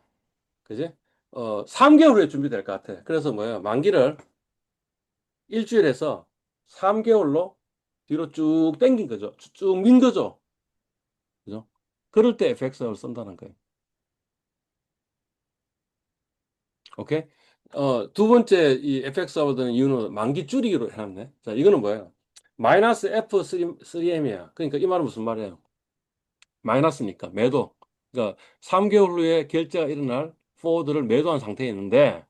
그지? 3개월 후에 준비될 것 같아. 그래서 뭐예요? 만기를 일주일에서 3개월로 뒤로 쭉 당긴 거죠. 쭉 민 거죠. 그죠? 그럴 때 FX를 쓴다는 거예요. 오케이? 두 번째 이 FX 하고는 이유는 만기 줄이기로 해놨네. 자, 이거는 뭐예요? 마이너스 F3M이야. 그러니까 이 말은 무슨 말이에요? 마이너스니까 매도. 그러니까 3개월 후에 결제가 일어날 포워드를 매도한 상태에 있는데,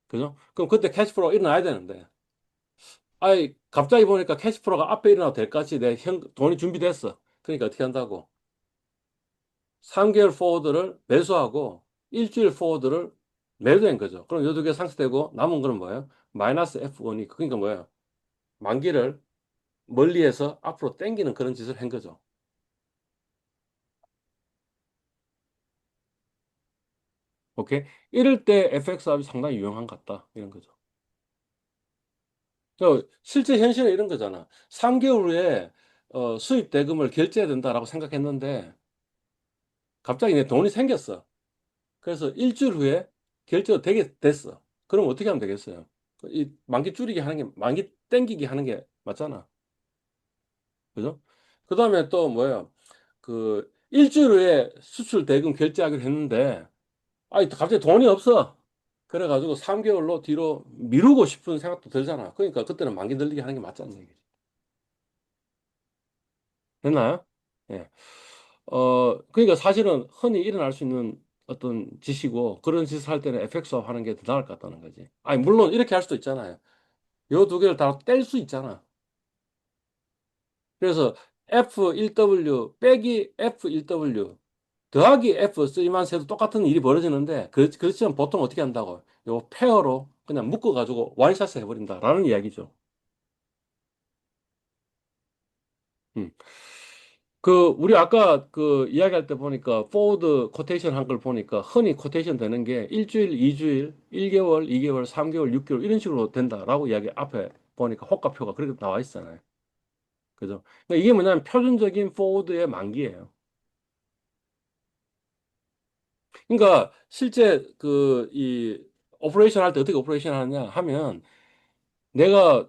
그죠? 그럼 그때 캐시플로우가 일어나야 되는데, 아이, 갑자기 보니까 캐시플로우가 앞에 일어나도 될 것 같이 돈이 준비됐어. 그러니까 어떻게 한다고? 3개월 포워드를 매수하고 일주일 포워드를 매도한 거죠. 그럼 이 두 개 상쇄되고 남은 거는 뭐예요? 마이너스 F1이 그러니까 뭐예요? 만기를 멀리해서 앞으로 당기는 그런 짓을 한 거죠. 오케이? 이럴 때 FX 합이 상당히 유용한 것 같다. 이런 거죠. 실제 현실은 이런 거잖아. 3개월 후에 수입 대금을 결제해야 된다라고 생각했는데 갑자기 내 돈이 생겼어. 그래서 일주일 후에 결제가 되게 됐어. 그럼 어떻게 하면 되겠어요? 이 만기 줄이기 하는 게, 만기 땡기기 하는 게 맞잖아. 그죠? 그 다음에 또 뭐예요? 일주일 후에 수출 대금 결제하기로 했는데, 아니, 갑자기 돈이 없어. 그래가지고 3개월로 뒤로 미루고 싶은 생각도 들잖아. 그러니까 그때는 만기 늘리기 하는 게 맞잖아. 얘기지. 됐나요? 예. 그러니까 사실은 흔히 일어날 수 있는 어떤 짓이고, 그런 짓을 할 때는 FX 하는 게 더 나을 것 같다는 거지. 아니, 물론 이렇게 할 수도 있잖아요. 요 두 개를 다 뗄 수 있잖아. 그래서 F1W 빼기 F1W 더하기 F3만 세도 똑같은 일이 벌어지는데, 그렇지만 보통 어떻게 한다고? 요 페어로 그냥 묶어가지고 완샷을 해버린다라는 이야기죠. 음. 우리 아까 이야기할 때 보니까, 포워드 코테이션 한 걸 보니까, 흔히 코테이션 되는 게 일주일, 이주일, 1개월, 2개월, 3개월, 6개월, 이런 식으로 된다라고 이야기 앞에 보니까 호가표가 그렇게 나와 있잖아요. 그죠? 그러니까 이게 뭐냐면 표준적인 포워드의 만기예요. 그러니까 실제 이 오퍼레이션 할 때 어떻게 오퍼레이션 하느냐 하면, 내가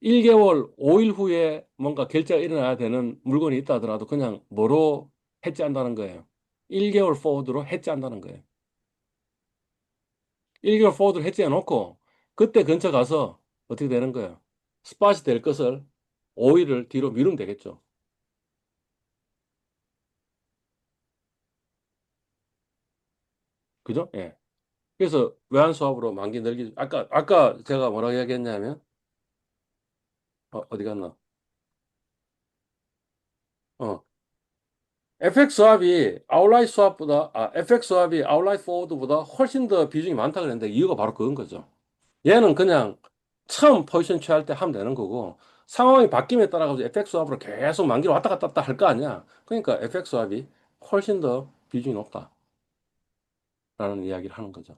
1개월, 5일 후에 뭔가 결제가 일어나야 되는 물건이 있다 하더라도 그냥 뭐로 해지한다는 거예요. 1개월 포워드로 해지한다는 거예요. 1개월 포워드로 해지해 놓고 그때 근처 가서 어떻게 되는 거예요? 스팟이 될 것을 5일을 뒤로 미루면 되겠죠. 그죠? 예. 그래서 외환수합으로 만기 늘기, 아까 제가 뭐라고 이야기했냐면, 어디 갔나? 어, FX 수합이 FX 수합이 아웃라이트 포워드보다 훨씬 더 비중이 많다 그랬는데, 이유가 바로 그건 거죠. 얘는 그냥 처음 포지션 취할 때 하면 되는 거고, 상황이 바뀜에 따라 가지고 FX 수합으로 계속 만기를 왔다 갔다 할 거 아니야. 그러니까 FX 수합이 훨씬 더 비중이 높다라는 이야기를 하는 거죠.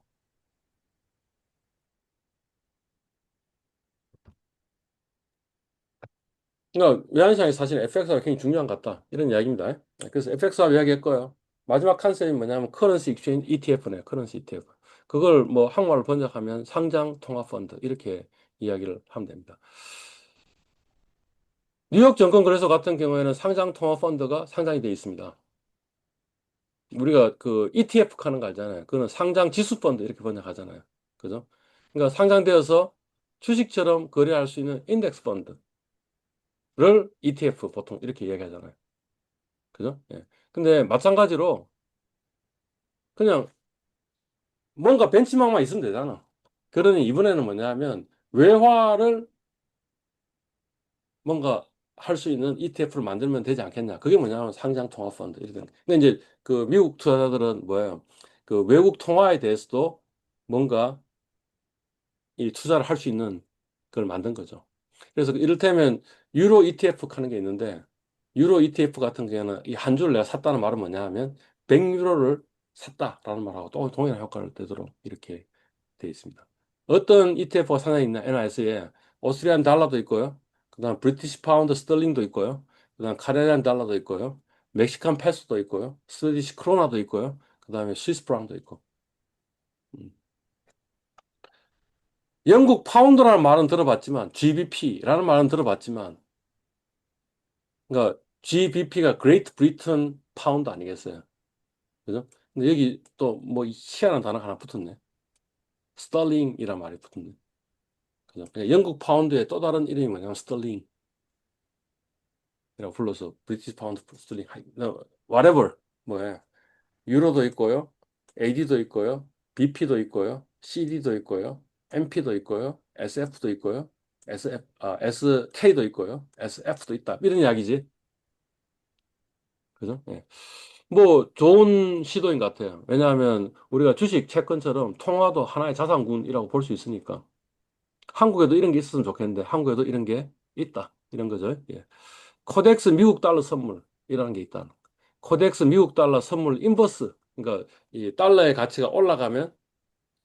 그러니까 외환시장이 사실 FX가 굉장히 중요한 것 같다, 이런 이야기입니다. 그래서 FX화 이야기했고요. 마지막 컨셉이 뭐냐면 커런시 익스체인지 ETF네요. 커런시 ETF. 그걸 뭐 한국말로 번역하면 상장 통화 펀드, 이렇게 이야기를 하면 됩니다. 뉴욕 증권거래소 같은 경우에는 상장 통화 펀드가 상장이 되어 있습니다. 우리가 ETF 하는 거 알잖아요. 그거는 상장 지수 펀드 이렇게 번역하잖아요. 그죠? 그러니까 상장되어서 주식처럼 거래할 수 있는 인덱스 펀드를 ETF 보통 이렇게 이야기하잖아요. 그죠? 예. 근데 마찬가지로 그냥 뭔가 벤치마크만 있으면 되잖아. 그러니 이번에는 뭐냐면 외화를 뭔가 할 수 있는 ETF를 만들면 되지 않겠냐. 그게 뭐냐면 상장 통화 펀드 이런. 근데 이제 미국 투자자들은 뭐예요? 외국 통화에 대해서도 뭔가 이 투자를 할 수 있는 걸 만든 거죠. 그래서 이를테면 유로 ETF 하는 게 있는데, 유로 ETF 같은 경우에는 이 한 주를 내가 샀다는 말은 뭐냐 하면 100유로를 샀다라는 말하고 또 동일한 효과를 내도록 이렇게 되어 있습니다. 어떤 ETF가 상장이 있나, NIS에 오스트리안 달러도 있고요. 그다음 브리티시 파운드 스털링도 있고요. 그다음 카나디안 달러도 있고요. 멕시칸 페소도 있고요. 스위디시 크로나도 있고요. 그다음에 스위스 프랑도 있고. 음. 영국 파운드라는 말은 들어봤지만, GBP라는 말은 들어봤지만, 그러니까 GBP가 Great Britain 파운드 아니겠어요? 그죠? 근데 여기 또 뭐 희한한 단어가 하나 붙었네. 스털링이란 말이 붙었네. 그죠? 그러니까 영국 파운드의 또 다른 이름이 뭐냐면 스털링이라고 불러서 브리티시 파운드 스털링, whatever, 뭐예. 유로도 있고요. AD도 있고요. BP도 있고요. CD도 있고요. MP도 있고요. SF도 있고요. SK도 있고요. SF도 있다, 이런 이야기지. 그죠? 예. 뭐 좋은 시도인 것 같아요. 왜냐하면 우리가 주식, 채권처럼 통화도 하나의 자산군이라고 볼 수 있으니까. 한국에도 이런 게 있었으면 좋겠는데 한국에도 이런 게 있다, 이런 거죠. 예. 코덱스 미국 달러 선물이라는 게 있다. 코덱스 미국 달러 선물 인버스. 그러니까 이 달러의 가치가 올라가면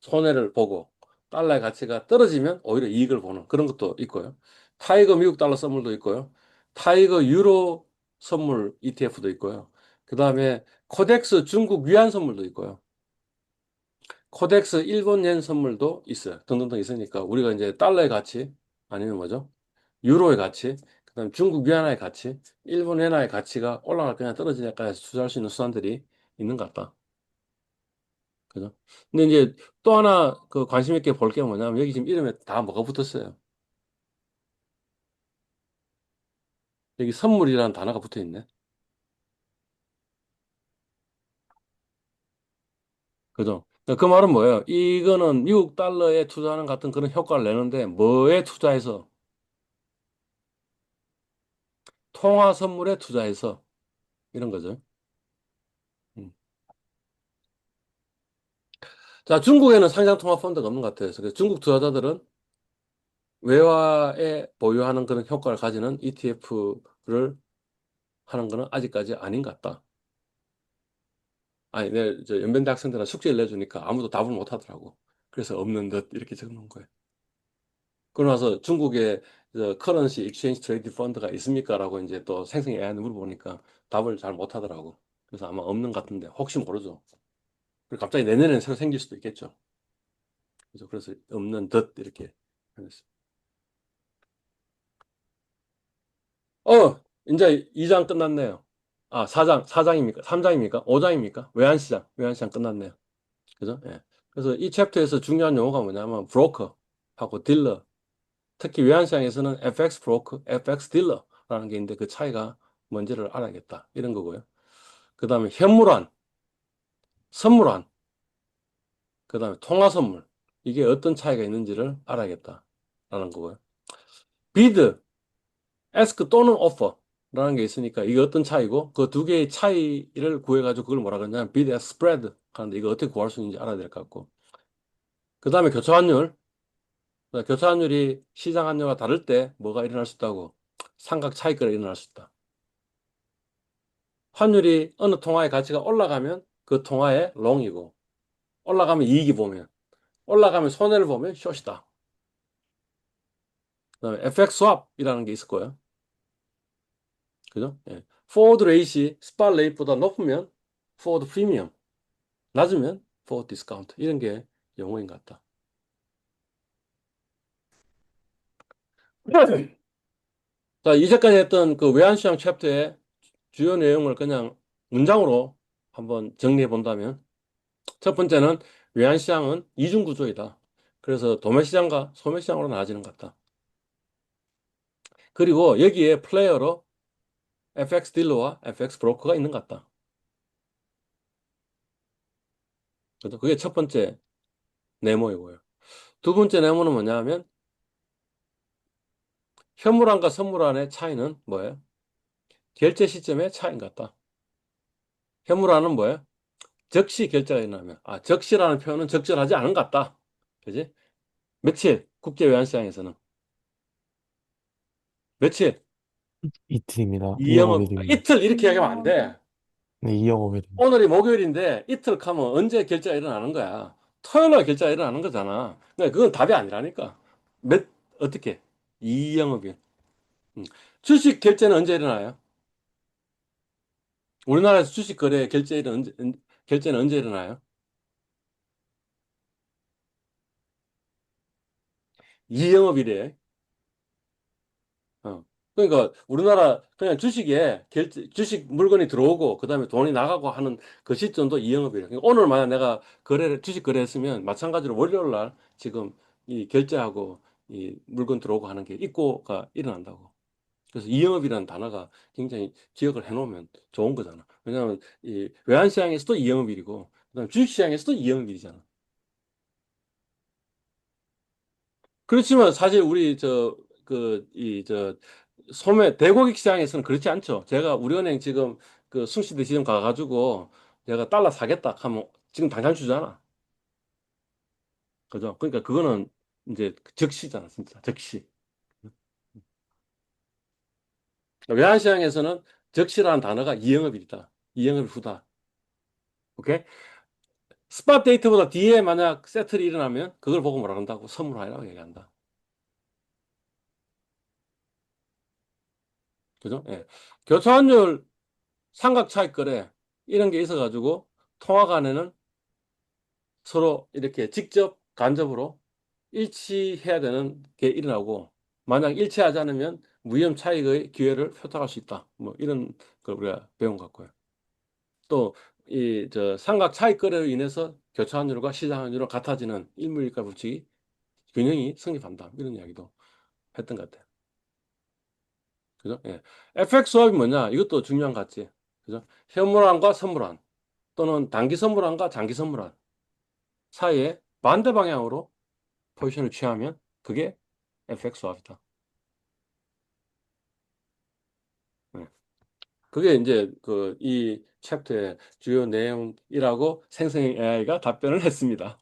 손해를 보고, 달러의 가치가 떨어지면 오히려 이익을 보는 그런 것도 있고요. 타이거 미국 달러 선물도 있고요. 타이거 유로 선물 ETF도 있고요. 그다음에 코덱스 중국 위안 선물도 있고요. 코덱스 일본 yen 선물도 있어요. 등등등 있으니까 우리가 이제 달러의 가치, 아니면 뭐죠? 유로의 가치, 그다음 중국 위안화의 가치, 일본 엔화의 가치가 올라갈 거냐 떨어지냐까지 투자할 수 있는 수단들이 있는 것 같다. 그죠? 근데 이제 또 하나 관심 있게 볼 게 뭐냐면, 여기 지금 이름에 다 뭐가 붙었어요. 여기 선물이라는 단어가 붙어 있네. 그죠? 그 말은 뭐예요? 이거는 미국 달러에 투자하는 같은 그런 효과를 내는데, 뭐에 투자해서? 통화 선물에 투자해서, 이런 거죠. 음. 자, 중국에는 상장통합펀드가 없는 것 같아요. 그래서 중국 투자자들은 외화에 보유하는 그런 효과를 가지는 ETF를 하는 거는 아직까지 아닌 것 같다. 아니, 저 연변대 학생들은 숙제를 내주니까 아무도 답을 못 하더라고. 그래서 없는 듯 이렇게 적는 거예요. 그러고 나서 중국에 커런시 익스체인지 트레이드 펀드가 있습니까? 라고 이제 또 생생 AI한테 물어보니까 답을 잘 못 하더라고. 그래서 아마 없는 것 같은데 혹시 모르죠. 그리고 갑자기 내년에는 새로 생길 수도 있겠죠. 그래서 없는 듯 이렇게 하겠습니다. 이제 2장 끝났네요. 아, 4장입니까? 3장입니까? 5장입니까? 외환시장 끝났네요. 그죠? 예. 그래서 이 챕터에서 중요한 용어가 뭐냐면 브로커하고 딜러. 특히 외환시장에서는 FX 브로커, FX 딜러라는 게 있는데 그 차이가 뭔지를 알아야겠다. 이런 거고요. 그 다음에 현물환, 선물환, 그 다음에 통화선물. 이게 어떤 차이가 있는지를 알아야겠다라는 거고요. 비드, ask 또는 offer라는 게 있으니까 이게 어떤 차이고 그 두 개의 차이를 구해가지고 그걸 뭐라 그러냐면 bid ask spread 하는데 이거 어떻게 구할 수 있는지 알아야 될 것 같고. 그 다음에 교차환율. 교차환율이 시장 환율과 다를 때 뭐가 일어날 수 있다고? 삼각 차익거래가 일어날 수 있다. 환율이 어느 통화의 가치가 올라가면 그 통화의 롱이고 올라가면 이익이 보면 올라가면 손해를 보면 숏이다. 그다음에 FX swap이라는 게 있을 거예요. 그죠? 예. forward rate이 spot rate보다 높으면 forward premium, 낮으면 forward discount 이런 게 용어인 것 같다. 자, 이제까지 했던 그 외환시장 챕터의 주요 내용을 그냥 문장으로 한번 정리해 본다면 첫 번째는 외환시장은 이중 구조이다. 그래서 도매시장과 소매시장으로 나눠지는 것 같다. 그리고 여기에 플레이어로 FX 딜러와 FX 브로커가 있는 것 같다. 그죠? 그게 첫 번째 네모이고요. 두 번째 네모는 뭐냐면 현물환과 선물환의 차이는 뭐예요? 결제 시점의 차이인 것 같다. 현물환은 뭐예요? 즉시 결제가 일어나면 즉시라는 표현은 적절하지 않은 것 같다. 그지? 며칠 국제 외환시장에서는 며칠 이틀입니다. 이영업 이영업일입니다. 이틀 이렇게 얘기하면 안 돼. 네, 이영업일입니다. 오늘이 목요일인데 이틀 하면 언제 결제가 일어나는 거야? 토요일 날 결제가 일어나는 거잖아. 그러니까 그건 답이 아니라니까. 몇 어떻게? 이영업일. 음. 주식 결제는 언제 일어나요? 우리나라에서 주식 거래 결제는 언제 일어나요? 이영업일이에요. 어. 그러니까 우리나라 그냥 주식에 주식 물건이 들어오고 그다음에 돈이 나가고 하는 그 시점도 이영업이에요. 그러니까 오늘 만약 내가 주식 거래했으면 마찬가지로 월요일 날 지금 이 결제하고 이 물건 들어오고 하는 게 입고가 일어난다고. 그래서 이영업이라는 단어가 굉장히 기억을 해놓으면 좋은 거잖아. 왜냐하면 이 외환시장에서도 이영업일이고 그다음에 주식시장에서도 이영업일이잖아. 그렇지만 사실 우리 소매 대고객 시장에서는 그렇지 않죠. 제가 우리은행 지금 그 숭시대 지점 가가지고 내가 달러 사겠다 하면 지금 당장 주잖아. 그죠? 그러니까 그거는 이제 즉시잖아, 진짜 즉시. 외환시장에서는 즉시라는 단어가 이영업일이다. 이영업일 후다. 오케이? 스팟 데이트보다 뒤에 만약 세틀이 일어나면 그걸 보고 뭐라 한다고? 선물화이라고 얘기한다. 그죠? 예. 교차환율 삼각 차익 거래 이런 게 있어가지고 통화 간에는 서로 이렇게 직접 간접으로 일치해야 되는 게 일어나고 만약 일치하지 않으면 무이험 차익의 기회를 표탁할 수 있다. 뭐 이런 걸 우리가 배운 것 같고요. 또 이 삼각 차익 거래로 인해서 교차환율과 시장환율은 같아지는 일물일가 법칙이 균형이 성립한다. 이런 이야기도 했던 것 같아요. 그죠? 예. FX 수합이 뭐냐? 이것도 중요한 것 같지. 그죠? 현물환과 선물환 또는 단기 선물환과 장기 선물환 사이에 반대 방향으로 포지션을 취하면 그게 FX 수합이다. 예. 그게 이제 이 챕터의 주요 내용이라고 생성형 AI가 답변을 했습니다.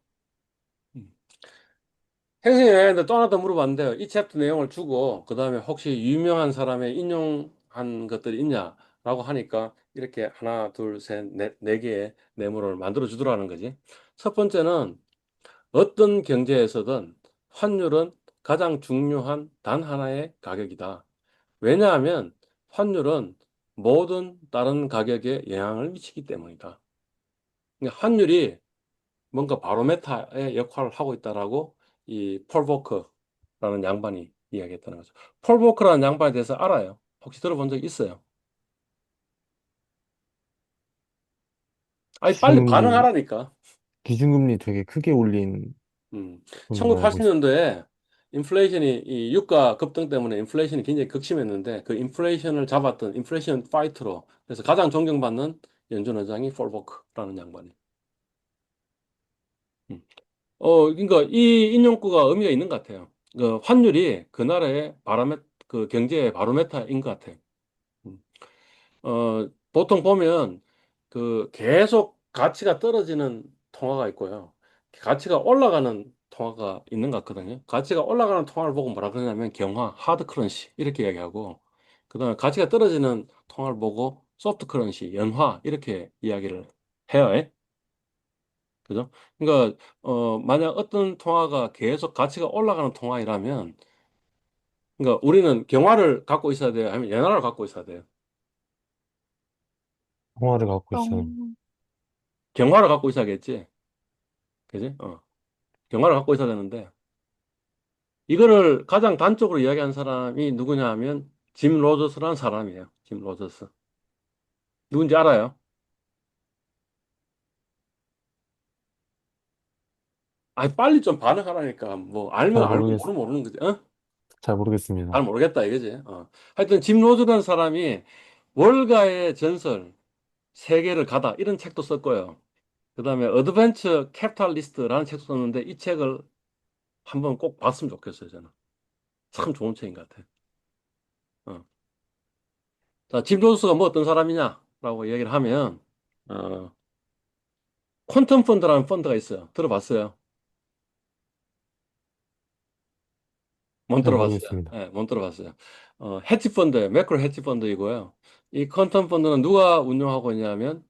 생생했는데 또 하나 더 물어봤는데요. 이 챕터 내용을 주고, 그 다음에 혹시 유명한 사람의 인용한 것들이 있냐라고 하니까 이렇게 하나, 둘, 셋, 넷, 네 개의 네모를 만들어 주더라는 거지. 첫 번째는 어떤 경제에서든 환율은 가장 중요한 단 하나의 가격이다. 왜냐하면 환율은 모든 다른 가격에 영향을 미치기 때문이다. 그러니까 환율이 뭔가 바로메타의 역할을 하고 있다라고 이 폴 보커라는 양반이 이야기했다는 거죠. 폴 보커라는 양반에 대해서 알아요? 혹시 들어본 적 있어요? 아니, 빨리 기준금리, 반응하라니까. 기준금리 되게 크게 올린 음. 걸로 알고 있어요. 1980년도에 인플레이션이 이 유가 급등 때문에 인플레이션이 굉장히 극심했는데 그 인플레이션을 잡았던 인플레이션 파이터로 그래서 가장 존경받는 연준 의장이 폴 보커라는 양반이. 음. 그러니까 이 인용구가 의미가 있는 것 같아요. 그 환율이 그 나라의 그 경제의 바로메타인 것 같아요. 음. 보통 보면 그 계속 가치가 떨어지는 통화가 있고요. 가치가 올라가는 통화가 있는 것 같거든요. 가치가 올라가는 통화를 보고 뭐라 그러냐면 경화, 하드 커런시 이렇게 이야기하고 그다음에 가치가 떨어지는 통화를 보고 소프트 커런시, 연화 이렇게 이야기를 해요. 예? 그죠? 그러니까 만약 어떤 통화가 계속 가치가 올라가는 통화이라면 그러니까 우리는 경화를 갖고 있어야 돼요? 아니면 연화를 갖고 있어야 돼요? 통화를 갖고 있어요. 음, 경화를 갖고 있어야겠지. 그지? 경화를 갖고 있어야 되는데, 이거를 가장 단적으로 이야기한 사람이 누구냐 하면, 짐 로저스라는 사람이에요. 짐 로저스. 누군지 알아요? 아니, 빨리 좀 반응하라니까. 뭐, 알면 잘 알고, 모르겠, 모르면 모르는 거지. 어? 잘 잘 모르겠습니다. 모르겠다, 이거지. 하여튼, 짐 로저라는 사람이 월가의 전설, 세계를 가다, 이런 책도 썼고요. 그 다음에 어드벤처 캐피탈리스트라는 책도 썼는데, 이 책을 한번 꼭 봤으면 좋겠어요, 저는. 참 좋은 책인 것 같아요. 어. 자, 짐 로저스가 뭐 어떤 사람이냐라고 얘기를 하면, 어, 퀀텀 펀드라는 펀드가 있어요. 들어봤어요? 못 잘 들어봤어요. 모르겠습니다. 네, 못 들어봤어요. 헤지 펀드예요. 매크로 헤지 펀드이고요. 이 퀀텀 펀드는 누가 운영하고 있냐면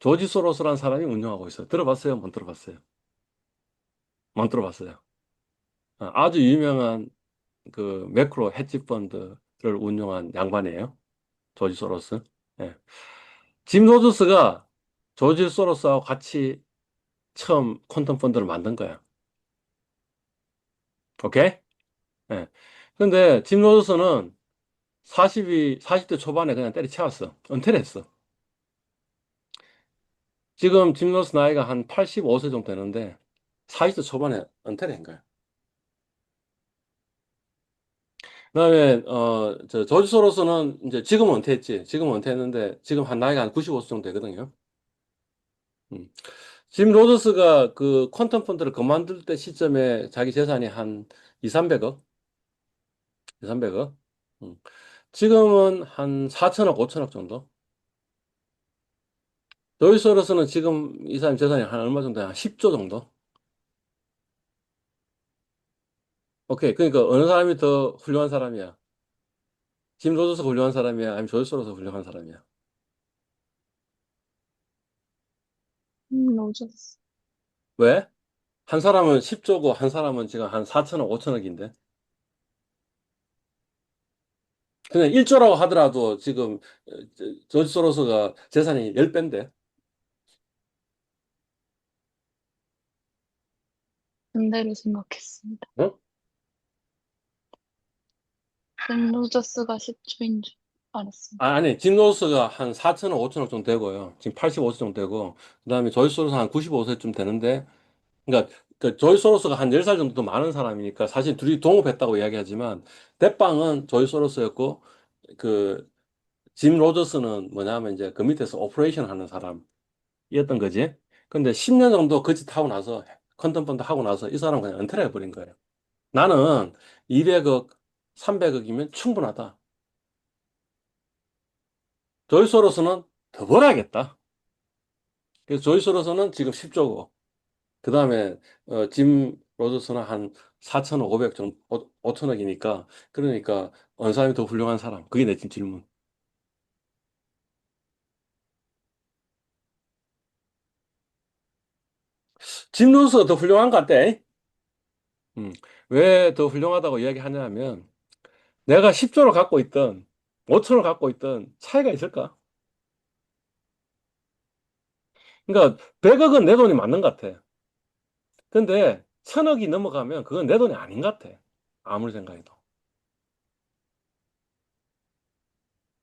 조지 소로스라는 사람이 운영하고 있어요. 들어봤어요? 못 들어봤어요? 못 들어봤어요. 아주 유명한 그 매크로 헤지 펀드를 운영한 양반이에요. 조지 소로스. 예. 짐 로저스가 조지 소로스하고 같이 처음 퀀텀 펀드를 만든 거야. 오케이? 예. 근데 짐 로저스는 40대 초반에 그냥 때려치웠어. 은퇴를 했어. 지금 짐 로스 나이가 한 85세 정도 되는데 40대 초반에 은퇴를 한 거야. 그다음에 조지 소로스는 이제 지금 은퇴했지. 지금 은퇴했는데 지금 한 나이가 한 95세 정도 되거든요. 음. 짐 로저스가 그 퀀텀 펀드를 그만둘 때 시점에 자기 재산이 한 2, 300억? 2, 300억? 음. 지금은 한 4천억, 5천억 정도? 조지 소로스는 지금 이 사람 재산이 한 얼마 정도? 한 10조 정도? 오케이. 그러니까 어느 사람이 더 훌륭한 사람이야? 짐 로저스가 훌륭한 사람이야? 아니면 조지 소로스가 훌륭한 사람이야? 로저스. 왜? 한 사람은 10조고 한 사람은 지금 한 4천억, 5천억인데. 그냥 1조라고 하더라도 지금 조지 소로스가 재산이 10배인데. 반대로 생각했습니다. 어? 로저스가 10초인 줄 알았습니다. 아니, 짐 로저스가 한 4천억, 5천억 정도 되고요. 지금 85세 정도 되고, 그다음에 조지 소로스 한 95세쯤 되는데, 그러니까 그 조지 소로스가 한 10살 정도 더 많은 사람이니까 사실 둘이 동업했다고 이야기하지만, 대빵은 조지 소로스였고, 그 짐 로저스는 뭐냐면 이제 그 밑에서 오퍼레이션 하는 사람이었던 거지. 근데 10년 정도 그 짓 하고 나서 컨텀 펀드 하고 나서 이 사람 그냥 은퇴를 해버린 거예요. 나는 200억, 300억이면 충분하다. 조지 소로스는 더 벌어야겠다. 그래서 조지 소로스는 지금 10조고, 그 다음에 짐 로저스는 한 4,500 정도, 5천억이니까. 그러니까 어느 사람이 더 훌륭한 사람? 그게 내 질문. 짐 로스가 더 훌륭한 것 같아. 음. 왜 더 훌륭하다고 이야기하냐면 내가 10조를 갖고 있던 5천을 갖고 있던 차이가 있을까? 그러니까 100억은 내 돈이 맞는 것 같아. 근데 1,000억이 넘어가면 그건 내 돈이 아닌 것 같아. 아무리 생각해도.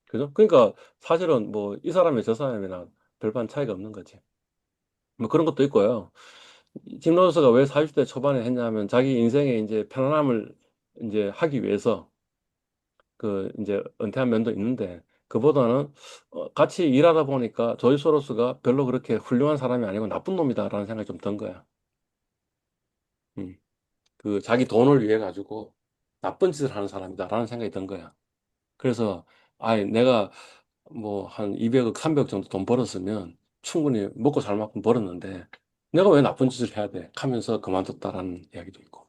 그죠? 그러니까 사실은 뭐 이 사람이 저 사람이랑 별반 차이가 없는 거지. 뭐 그런 것도 있고요. 짐 로저스가 왜 40대 초반에 했냐면 자기 인생에 이제 편안함을 이제 하기 위해서 그 이제 은퇴한 면도 있는데 그보다는 같이 일하다 보니까 조지 소로스가 별로 그렇게 훌륭한 사람이 아니고 나쁜 놈이다라는 생각이 좀 든 거야. 음. 그 자기 돈을 위해 가지고 나쁜 짓을 하는 사람이다라는 생각이 든 거야. 그래서 아예 내가 뭐 한 200억, 300억 정도 돈 벌었으면 충분히 먹고 살 만큼 벌었는데 내가 왜 나쁜 짓을 해야 돼? 하면서 그만뒀다라는 이야기도 있고.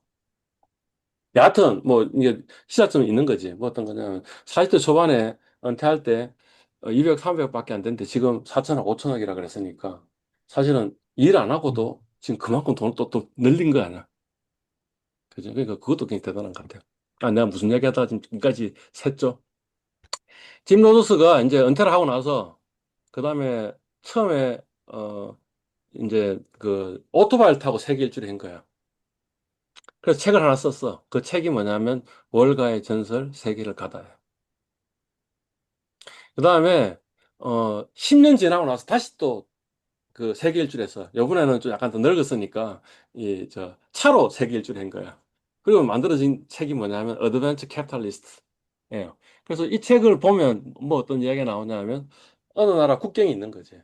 여하튼 뭐 이게 시사점이 있는 거지. 뭐 어떤 거냐면 40대 초반에 은퇴할 때 200, 300밖에 안 되는데 지금 4천억, 5천억이라 그랬으니까 사실은 일 안 음. 하고도 지금 그만큼 돈을 또 늘린 거 아니야. 그죠? 그러니까 그것도 굉장히 대단한 것 같아요. 아, 내가 무슨 얘기 하다가 지금까지 샜죠? 짐 로저스가 이제 은퇴를 하고 나서 그다음에 처음에 이제 그 오토바이를 타고 세계 일주를 한 거야. 그래서 책을 하나 썼어. 그 책이 뭐냐면 월가의 전설 세계를 가다야. 그다음에 10년 지나고 나서 다시 또 그 세계 일주를 했어. 이번에는 좀 약간 더 늙었으니까 이 저 차로 세계 일주를 한 거야. 그리고 만들어진 책이 뭐냐면 어드벤처 캐피탈리스트예요. 그래서 이 책을 보면 뭐 어떤 이야기가 나오냐면 어느 나라 국경이 있는 거지.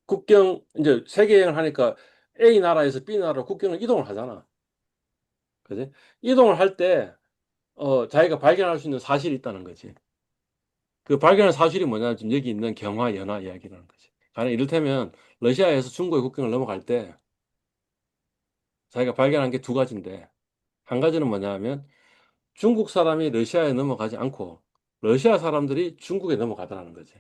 국경 이제 세계 여행을 하니까 A 나라에서 B 나라로 국경을 이동을 하잖아. 그지? 이동을 할 때 자기가 발견할 수 있는 사실이 있다는 거지. 그 발견한 사실이 뭐냐? 지금 여기 있는 경화 연화 이야기라는 거지. 가령 이를테면 러시아에서 중국의 국경을 넘어갈 때 자기가 발견한 게 두 가지인데 한 가지는 뭐냐 하면 중국 사람이 러시아에 넘어가지 않고 러시아 사람들이 중국에 넘어가더라는 거지.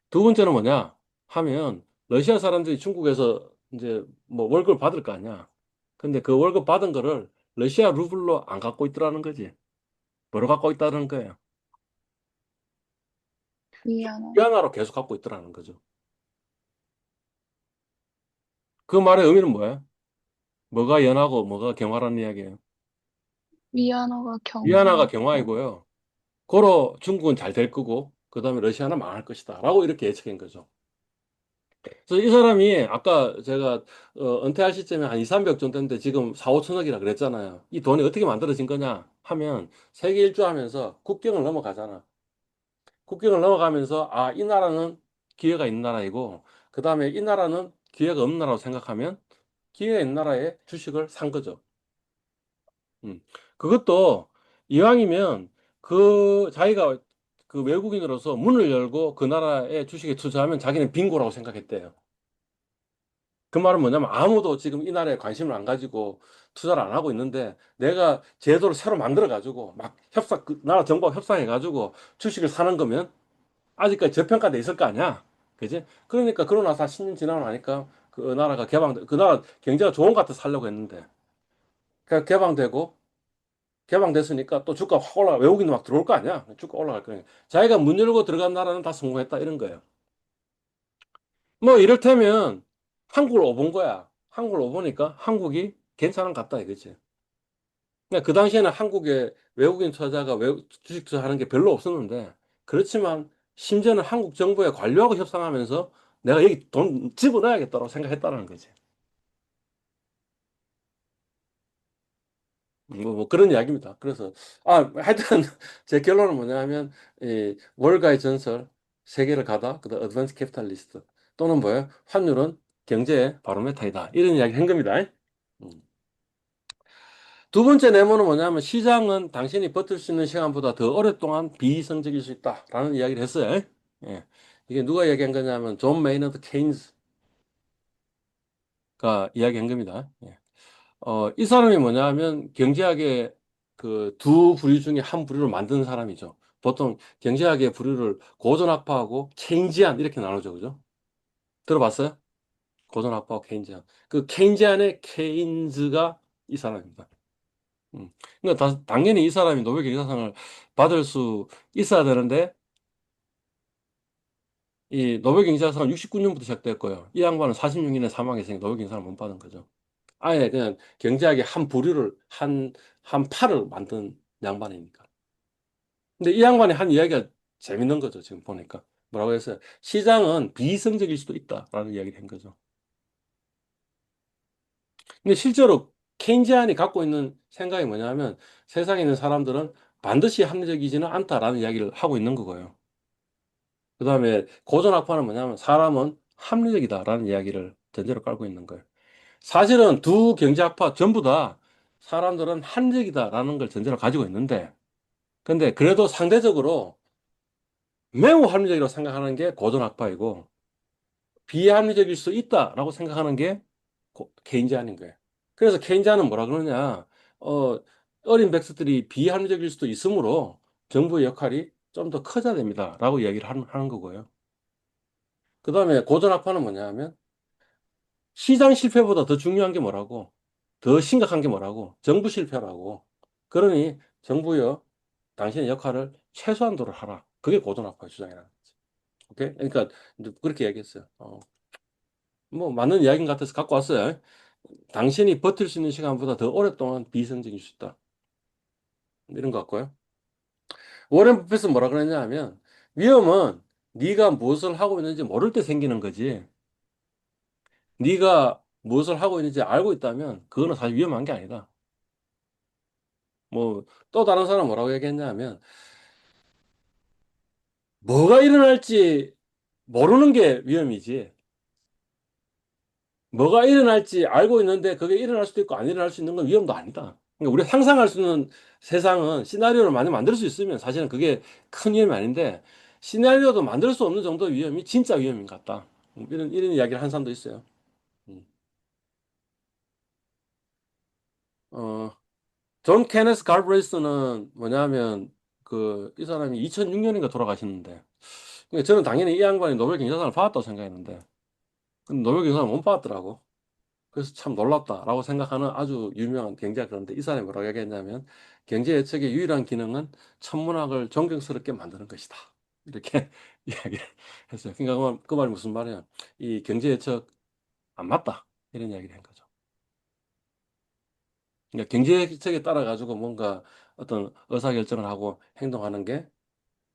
두 번째는 뭐냐 하면 러시아 사람들이 중국에서 이제 뭐 월급을 받을 거 아니야. 근데 그 월급 받은 거를 러시아 루블로 안 갖고 있더라는 거지. 뭐로 갖고 있다는 거예요. 미안하다. 위안화로 계속 갖고 있더라는 거죠. 그 말의 의미는 뭐예요? 뭐가 연하고 뭐가 경화라는 이야기예요. 미안하가 위안화가 경화고, 경화이고요. 고로 중국은 잘 될 거고 그다음에 러시아는 망할 것이다. 라고 이렇게 예측한 거죠. 그래서 이 사람이 아까 제가 은퇴할 시점에 한 2, 300 정도 됐는데 지금 4, 5천억이라 그랬잖아요. 이 돈이 어떻게 만들어진 거냐 하면 세계 일주하면서 국경을 넘어가잖아. 국경을 넘어가면서 아, 이 나라는 기회가 있는 나라이고 그다음에 이 나라는 기회가 없는 나라고 생각하면 기회가 있는 나라에 주식을 산 거죠. 음. 그것도 이왕이면 그 자기가 그 외국인으로서 문을 열고 그 나라의 주식에 투자하면 자기는 빙고라고 생각했대요. 그 말은 뭐냐면 아무도 지금 이 나라에 관심을 안 가지고 투자를 안 하고 있는데 내가 제도를 새로 만들어 가지고 막 그 나라 정부와 협상해 가지고 주식을 사는 거면 아직까지 저평가돼 있을 거 아니야. 그지? 그러니까 그러고 나서 한 10년 지나고 나니까 그 나라가 그 나라 경제가 좋은 것 같아 살려고 했는데 그 개방됐으니까 또 주가 확 올라가. 외국인도 막 들어올 거 아니야. 주가 올라갈 거니까. 자기가 문 열고 들어간 나라는 다 성공했다. 이런 거예요. 뭐, 이를테면, 한국을 오본 거야. 한국을 오보니까 한국이 괜찮은 것 같다. 이거지. 그러니까 그 당시에는 한국에 외국인 투자자가 주식 투자하는 게 별로 없었는데, 그렇지만, 심지어는 한국 정부의 관료하고 협상하면서 내가 여기 돈 집어넣어야겠다고 생각했다는 거지. 뭐 그런 이야기입니다. 그래서 하여튼 제 결론은 뭐냐면 이 월가의 전설 세계를 가다 그다음 어드밴스 캐피탈리스트 또는 뭐예요? 환율은 경제의 바로메타이다 이런 이야기 한 겁니다. 음. 두 번째 내모는 뭐냐면 시장은 당신이 버틸 수 있는 시간보다 더 오랫동안 비이성적일 수 있다라는 이야기를 했어요. 예. 이게 누가 얘기한 거냐면 존 메이너드 케인스 이야기한 겁니다. 예. 이 사람이 뭐냐 하면 경제학의 그 두 부류 중에 한 부류를 만드는 사람이죠. 보통 경제학의 부류를 고전학파하고 케인지안 이렇게 나누죠. 그죠? 들어봤어요? 고전학파하고 케인지안. 그 케인지안의 케인즈가 이 사람입니다. 그러니까 당연히 이 사람이 노벨 경제상을 받을 수 있어야 되는데 이 노벨 경제학상은 69년부터 시작됐고요. 이 양반은 46년에 사망했으니까 노벨 경제상을 못 받은 거죠. 아예 그냥 경제학의 한 부류를 한 파를 만든 양반이니까. 근데 이 양반이 한 이야기가 재밌는 거죠. 지금 보니까 뭐라고 했어요? 시장은 비이성적일 수도 있다라는 이야기를 한 거죠. 근데 실제로 케인지안이 갖고 있는 생각이 뭐냐면 세상에 있는 사람들은 반드시 합리적이지는 않다라는 이야기를 하고 있는 거고요. 그 다음에 고전학파는 뭐냐면 사람은 합리적이다라는 이야기를 전제로 깔고 있는 거예요. 사실은 두 경제학파 전부 다 사람들은 합리적이다라는 걸 전제로 가지고 있는데, 근데 그래도 상대적으로 매우 합리적이라고 생각하는 게 고전학파이고, 비합리적일 수 있다라고 생각하는 게 케인지안인 거예요. 그래서 케인지안은 뭐라 그러냐, 어, 어린 백성들이 비합리적일 수도 있으므로 정부의 역할이 좀 더 커져야 됩니다라고 이야기를 하는 거고요. 그 다음에 고전학파는 뭐냐 하면 시장 실패보다 더 중요한 게 뭐라고? 더 심각한 게 뭐라고? 정부 실패라고. 그러니 정부여 당신의 역할을 최소한도로 하라. 그게 고전학파의 주장이라는 거지. 오케이? 그러니까 이제 그렇게 얘기했어요. 뭐 맞는 이야기인 것 같아서 갖고 왔어요. 당신이 버틸 수 있는 시간보다 더 오랫동안 비이성적일 수 있다. 이런 거 같고요. 워렌 버핏은 뭐라 그랬냐 하면 위험은 네가 무엇을 하고 있는지 모를 때 생기는 거지. 네가 무엇을 하고 있는지 알고 있다면 그거는 사실 위험한 게 아니다. 뭐 또 다른 사람 뭐라고 얘기했냐면 뭐가 일어날지 모르는 게 위험이지 뭐가 일어날지 알고 있는데 그게 일어날 수도 있고 안 일어날 수 있는 건 위험도 아니다. 그러니까 우리가 상상할 수 있는 세상은 시나리오를 많이 만들 수 있으면 사실은 그게 큰 위험이 아닌데 시나리오도 만들 수 없는 정도의 위험이 진짜 위험인 것 같다. 이런 이야기를 한 사람도 있어요. 음. 어, 존 케네스 갈브레이스는 뭐냐면 이 사람이 2006년인가 돌아가셨는데 그러니까 저는 당연히 이 양반이 노벨 경제상을 받았다고 생각했는데 근데 노벨 경제상을 못 받았더라고. 그래서 참 놀랍다라고 생각하는 아주 유명한 경제학 그런데 이 사람이 뭐라고 얘기했냐면 경제 예측의 유일한 기능은 천문학을 존경스럽게 만드는 것이다. 이렇게 이야기를 했어요. 그러니까 그 말이 무슨 말이야? 이 경제 예측 안 맞다. 이런 이야기를 한 거죠. 그러니까 경제 예측에 따라 가지고 뭔가 어떤 의사결정을 하고 행동하는 게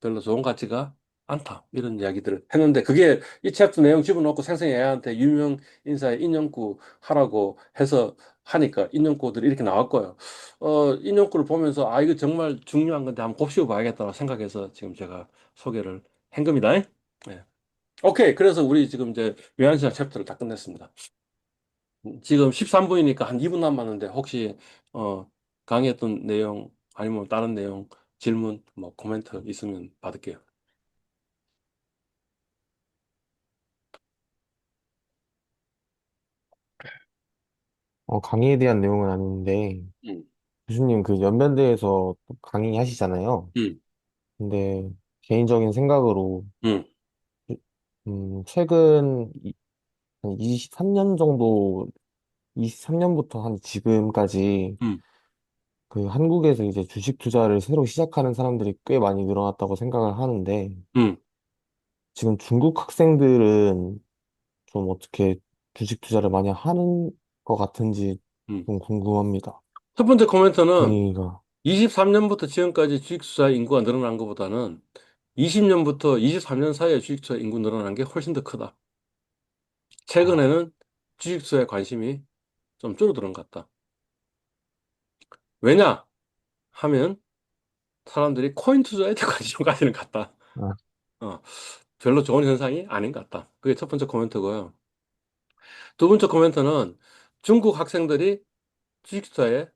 별로 좋은 것 같지가 않다. 이런 이야기들을 했는데 그게 이 챕터 내용 집어넣고 생생 AI한테 유명 인사의 인용구 하라고 해서 하니까 인용구들이 이렇게 나왔고요. 인용구를 보면서 이거 정말 중요한 건데 한번 곱씹어 봐야겠다고 생각해서 지금 제가 소개를 한 겁니다. 네. 오케이. 그래서 우리 지금 이제 외환시장 챕터를 다 끝냈습니다. 지금 13분이니까 한 2분 남았는데 혹시 강의했던 내용 아니면 다른 내용 질문 뭐 코멘트 있으면 받을게요. 강의에 대한 내용은 아닌데, 음. 교수님 그 연변대에서 또 강의하시잖아요. 음. 근데 개인적인 생각으로, 음. 최근 한 23년 정도, 23년부터 한 지금까지 음. 그 한국에서 이제 주식 투자를 새로 시작하는 사람들이 꽤 많이 늘어났다고 생각을 하는데, 음. 지금 중국 학생들은 좀 어떻게 주식 투자를 많이 하는 것 같은지 음. 좀 궁금합니다. 첫 번째 코멘트는 분위기가. 23년부터 지금까지 주식투자 인구가 늘어난 것보다는 20년부터 23년 사이에 주식투자 인구 늘어난 게 훨씬 더 크다. 아, 최근에는 주식투자에 관심이 좀 줄어드는 것 같다. 왜냐 하면 사람들이 코인 투자에 더 관심을 가지는 것 같다. 아, 어, 별로 좋은 현상이 아닌 것 같다. 그게 첫 번째 코멘트고요. 두 번째 코멘트는 중국 학생들이 주식투자에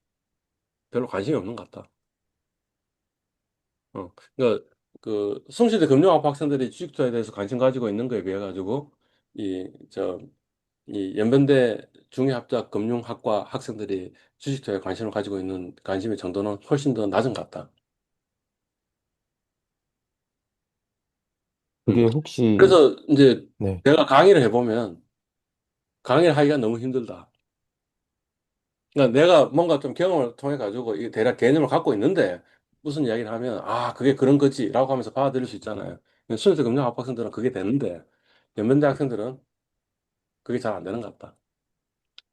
별로 관심이 없는 것 같다. 그러니까 그 성시대 금융학부 학생들이 주식투자에 대해서 관심 가지고 있는 거에 비해 가지고 이 저 이 연변대 중의합작 금융학과 학생들이 주식 투자에 관심을 가지고 있는 관심의 정도는 훨씬 더 낮은 것 같다. 음. 그게 혹시, 그래서 이제 네. 내가 강의를 해보면 강의를 하기가 너무 힘들다. 그러니까 내가 뭔가 좀 경험을 통해 가지고 이 대략 개념을 갖고 있는데 무슨 이야기를 하면 아 그게 그런 거지라고 하면서 받아들일 수 있잖아요. 순수 금융학 학생들은 그게 되는데 연변대 학생들은 그게 잘 안 되는 것 같다.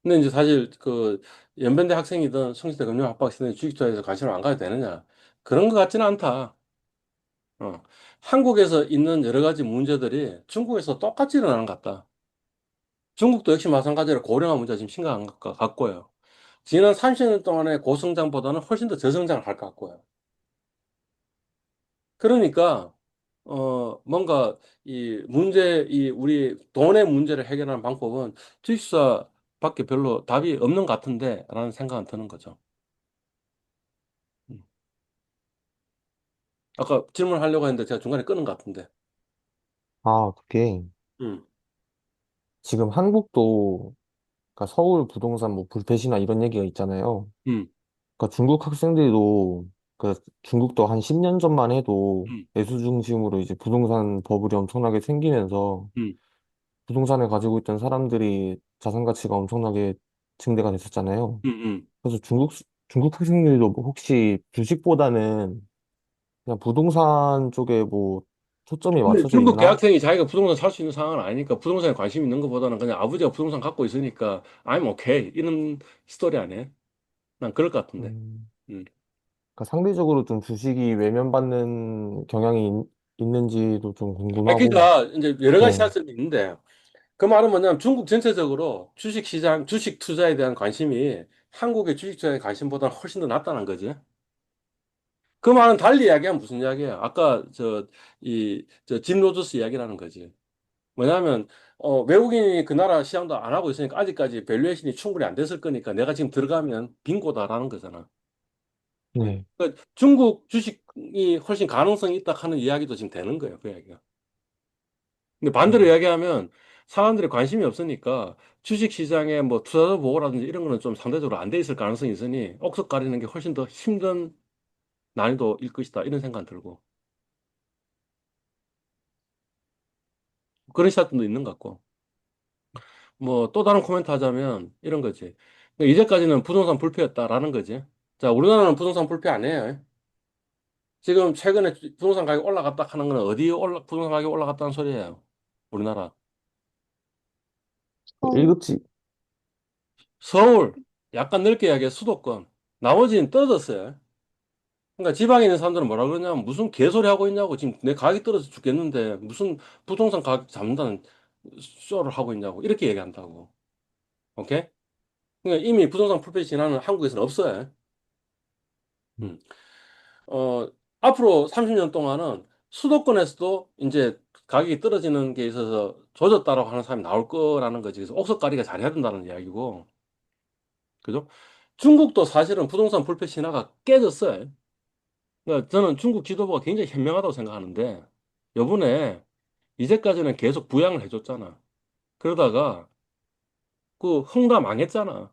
근데 이제 사실 그 연변대 학생이든 성시대 금융학 학생이 주식 투자에서 관심을 안 가도 되느냐? 그런 것 같지는 않다. 어. 한국에서 있는 여러 가지 문제들이 중국에서 똑같이 일어나는 것 같다. 중국도 역시 마찬가지로 고령화 문제가 지금 심각한 것 같고요. 지난 30년 동안의 고성장보다는 훨씬 더 저성장을 할 것 같고요. 그러니까 뭔가 이 문제 이 우리 돈의 문제를 해결하는 방법은 주식사밖에 별로 답이 없는 것 같은데라는 생각은 드는 거죠. 음. 아까 질문하려고 했는데 제가 중간에 끊은 것 같은데. 아, 그게 음, 지금 한국도, 그러니까 서울 부동산 뭐 불패시나 이런 얘기가 있잖아요. 음, 그러니까 중국 학생들도, 그 중국도 한 10년 전만 해도 음, 내수 중심으로 이제 부동산 버블이 엄청나게 생기면서 음, 부동산을 가지고 있던 사람들이 자산 가치가 엄청나게 증대가 됐었잖아요. 음. 그래서 중국 학생들도 뭐 혹시 주식보다는 그냥 부동산 쪽에 뭐 초점이 근데 맞춰져 중국 있나? 대학생이 자기가 부동산 살 수 있는 상황은 아니니까 부동산에 관심 있는 것보다는 그냥 아버지가 부동산 갖고 있으니까 I'm okay 이런 스토리 아니에요? 난 그럴 것 같은데. 음, 음. 그러니까 상대적으로 좀 주식이 외면받는 경향이 있는지도 좀 아니, 궁금하고, 그러니까 이제 여러 가지 네, 시각점이 있는데 그 말은 뭐냐면 중국 전체적으로 주식 시장, 주식 투자에 대한 관심이 한국의 주식 투자의 관심보다 훨씬 더 낮다는 거지. 그 말은 달리 이야기하면 무슨 이야기야? 아까 저짐 로저스 이야기라는 거지. 뭐냐면 외국인이 그 나라 시장도 안 하고 있으니까 아직까지 밸류에이션이 충분히 안 됐을 거니까 내가 지금 들어가면 빙고다라는 거잖아. 네, 그러니까 중국 주식이 훨씬 가능성이 있다 하는 이야기도 지금 되는 거예요, 그 이야기가. 근데 반대로 음, 이야기하면 사람들이 관심이 없으니까 주식 시장에 뭐 투자자 보호라든지 이런 거는 좀 상대적으로 안 돼 있을 가능성이 있으니 옥석 가리는 게 훨씬 더 힘든 난이도일 것이다 이런 생각 들고 그런 시각도 있는 것 같고 뭐 또 다른 코멘트 하자면 이런 거지. 그러니까 이제까지는 부동산 불패였다라는 거지. 자, 우리나라는 부동산 불패 아니에요. 지금 최근에 부동산 가격 올라갔다 하는 건 부동산 가격 올라갔다는 소리예요. 우리나라. 서울? 1급지, 서울, 약간 넓게 이야기해 수도권. 나머지는 떨어졌어요. 그러니까 지방에 있는 사람들은 뭐라 그러냐면 무슨 개소리 하고 있냐고 지금 내 가격이 떨어져 죽겠는데 무슨 부동산 가격 잡는다는 쇼를 하고 있냐고 이렇게 얘기한다고. 오케이? 그러니까 이미 부동산 풀폐 진화는 한국에서는 없어요. 음. 어, 앞으로 30년 동안은 수도권에서도 이제 가격이 떨어지는 게 있어서 조졌다라고 하는 사람이 나올 거라는 거지. 그래서 옥석가리가 잘해야 된다는 이야기고. 그죠? 중국도 사실은 부동산 불패 신화가 깨졌어요. 그러니까 저는 중국 지도부가 굉장히 현명하다고 생각하는데, 요번에 이제까지는 계속 부양을 해줬잖아. 그러다가 그 흥다 망했잖아.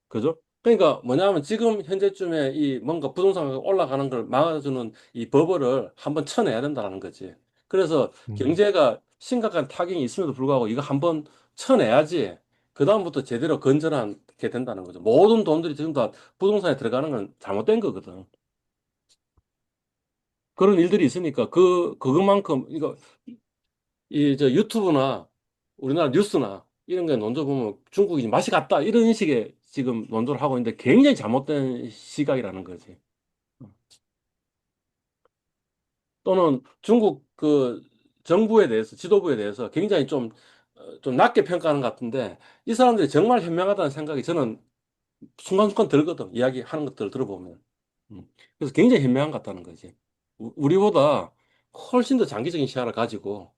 그죠? 그러니까 뭐냐면 지금 현재쯤에 이 뭔가 부동산 가격 올라가는 걸 막아주는 이 버블을 한번 쳐내야 된다는 거지. 그래서 음, 경제가 심각한 타격이 있음에도 불구하고 이거 한번 쳐내야지 그다음부터 제대로 건전하게 된다는 거죠. 모든 돈들이 지금 다 부동산에 들어가는 건 잘못된 거거든. 그런 일들이 있으니까 그것만큼 이거 이 저 유튜브나 우리나라 뉴스나 이런 게 논조 보면 중국이 맛이 갔다 이런 식의 지금 논조를 하고 있는데 굉장히 잘못된 시각이라는 거지. 또는 중국 그 정부에 대해서 지도부에 대해서 굉장히 좀 낮게 평가하는 것 같은데 이 사람들이 정말 현명하다는 생각이 저는 순간순간 들거든. 이야기하는 것들을 들어보면. 그래서 굉장히 현명한 것 같다는 거지. 우리보다 훨씬 더 장기적인 시야를 가지고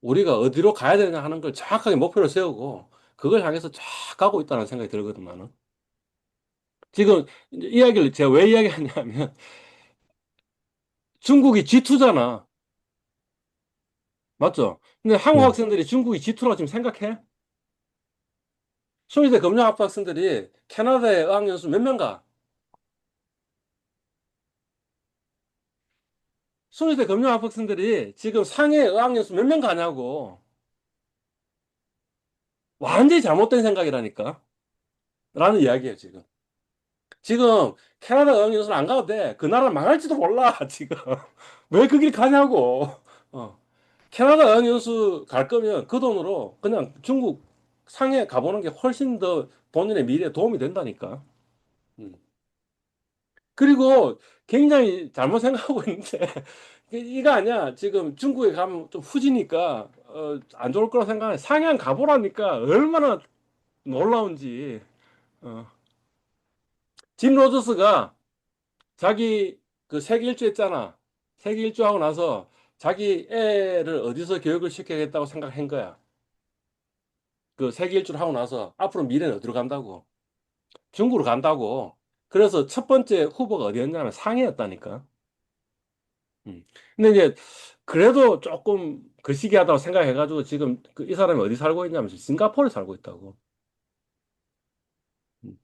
우리가 어디로 가야 되냐 하는 걸 정확하게 목표를 세우고 그걸 향해서 쫙 가고 있다는 생각이 들거든, 나는. 지금 이제 이야기를 제가 왜 이야기하냐면 중국이 G2잖아. 맞죠? 근데 한국 네. 학생들이 중국이 G2라고 지금 생각해? 소위대 금융학부 학생들이 캐나다에 어학연수 몇 명 가? 소위대 금융학부 학생들이 지금 상해에 어학연수 몇 명 가냐고. 완전히 잘못된 생각이라니까. 라는 이야기예요, 지금. 지금 캐나다 어학연수는 안 가도 돼. 그 나라 망할지도 몰라, 지금. 왜 그 길 가냐고. 어. 캐나다 어학연수 갈 거면 그 돈으로 그냥 중국 상해 가보는 게 훨씬 더 본인의 미래에 도움이 된다니까. 음. 그리고 굉장히 잘못 생각하고 있는데, 이거 아니야. 지금 중국에 가면 좀 후지니까, 안 좋을 거라 생각해. 상해안 가보라니까 얼마나 놀라운지. 어. 짐 로저스가 자기 그 세계 일주 했잖아. 세계 일주하고 나서 자기 애를 어디서 교육을 시켜야겠다고 생각한 거야. 그 세계 일주를 하고 나서 앞으로 미래는 어디로 간다고? 중국으로 간다고. 그래서 첫 번째 후보가 어디였냐면 상해였다니까. 음. 근데 이제 그래도 조금 거시기하다고 생각해가지고 지금 이 사람이 어디 살고 있냐면 싱가포르에 살고 있다고. 음.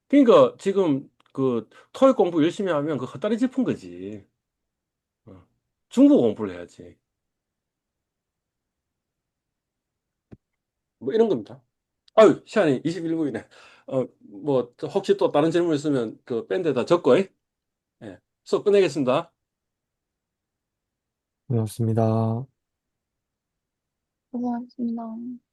그러니까 지금 그 토익 공부 열심히 하면 그 헛다리 짚은 거지. 어. 중국어 공부를 해야지. 뭐 이런 겁니다. 아유, 시간이 21분이네. 뭐 혹시 또 다른 질문 있으면 그 밴드에다 적고, 예. 수업 끝내겠습니다. 고맙습니다. 고생하셨습니다.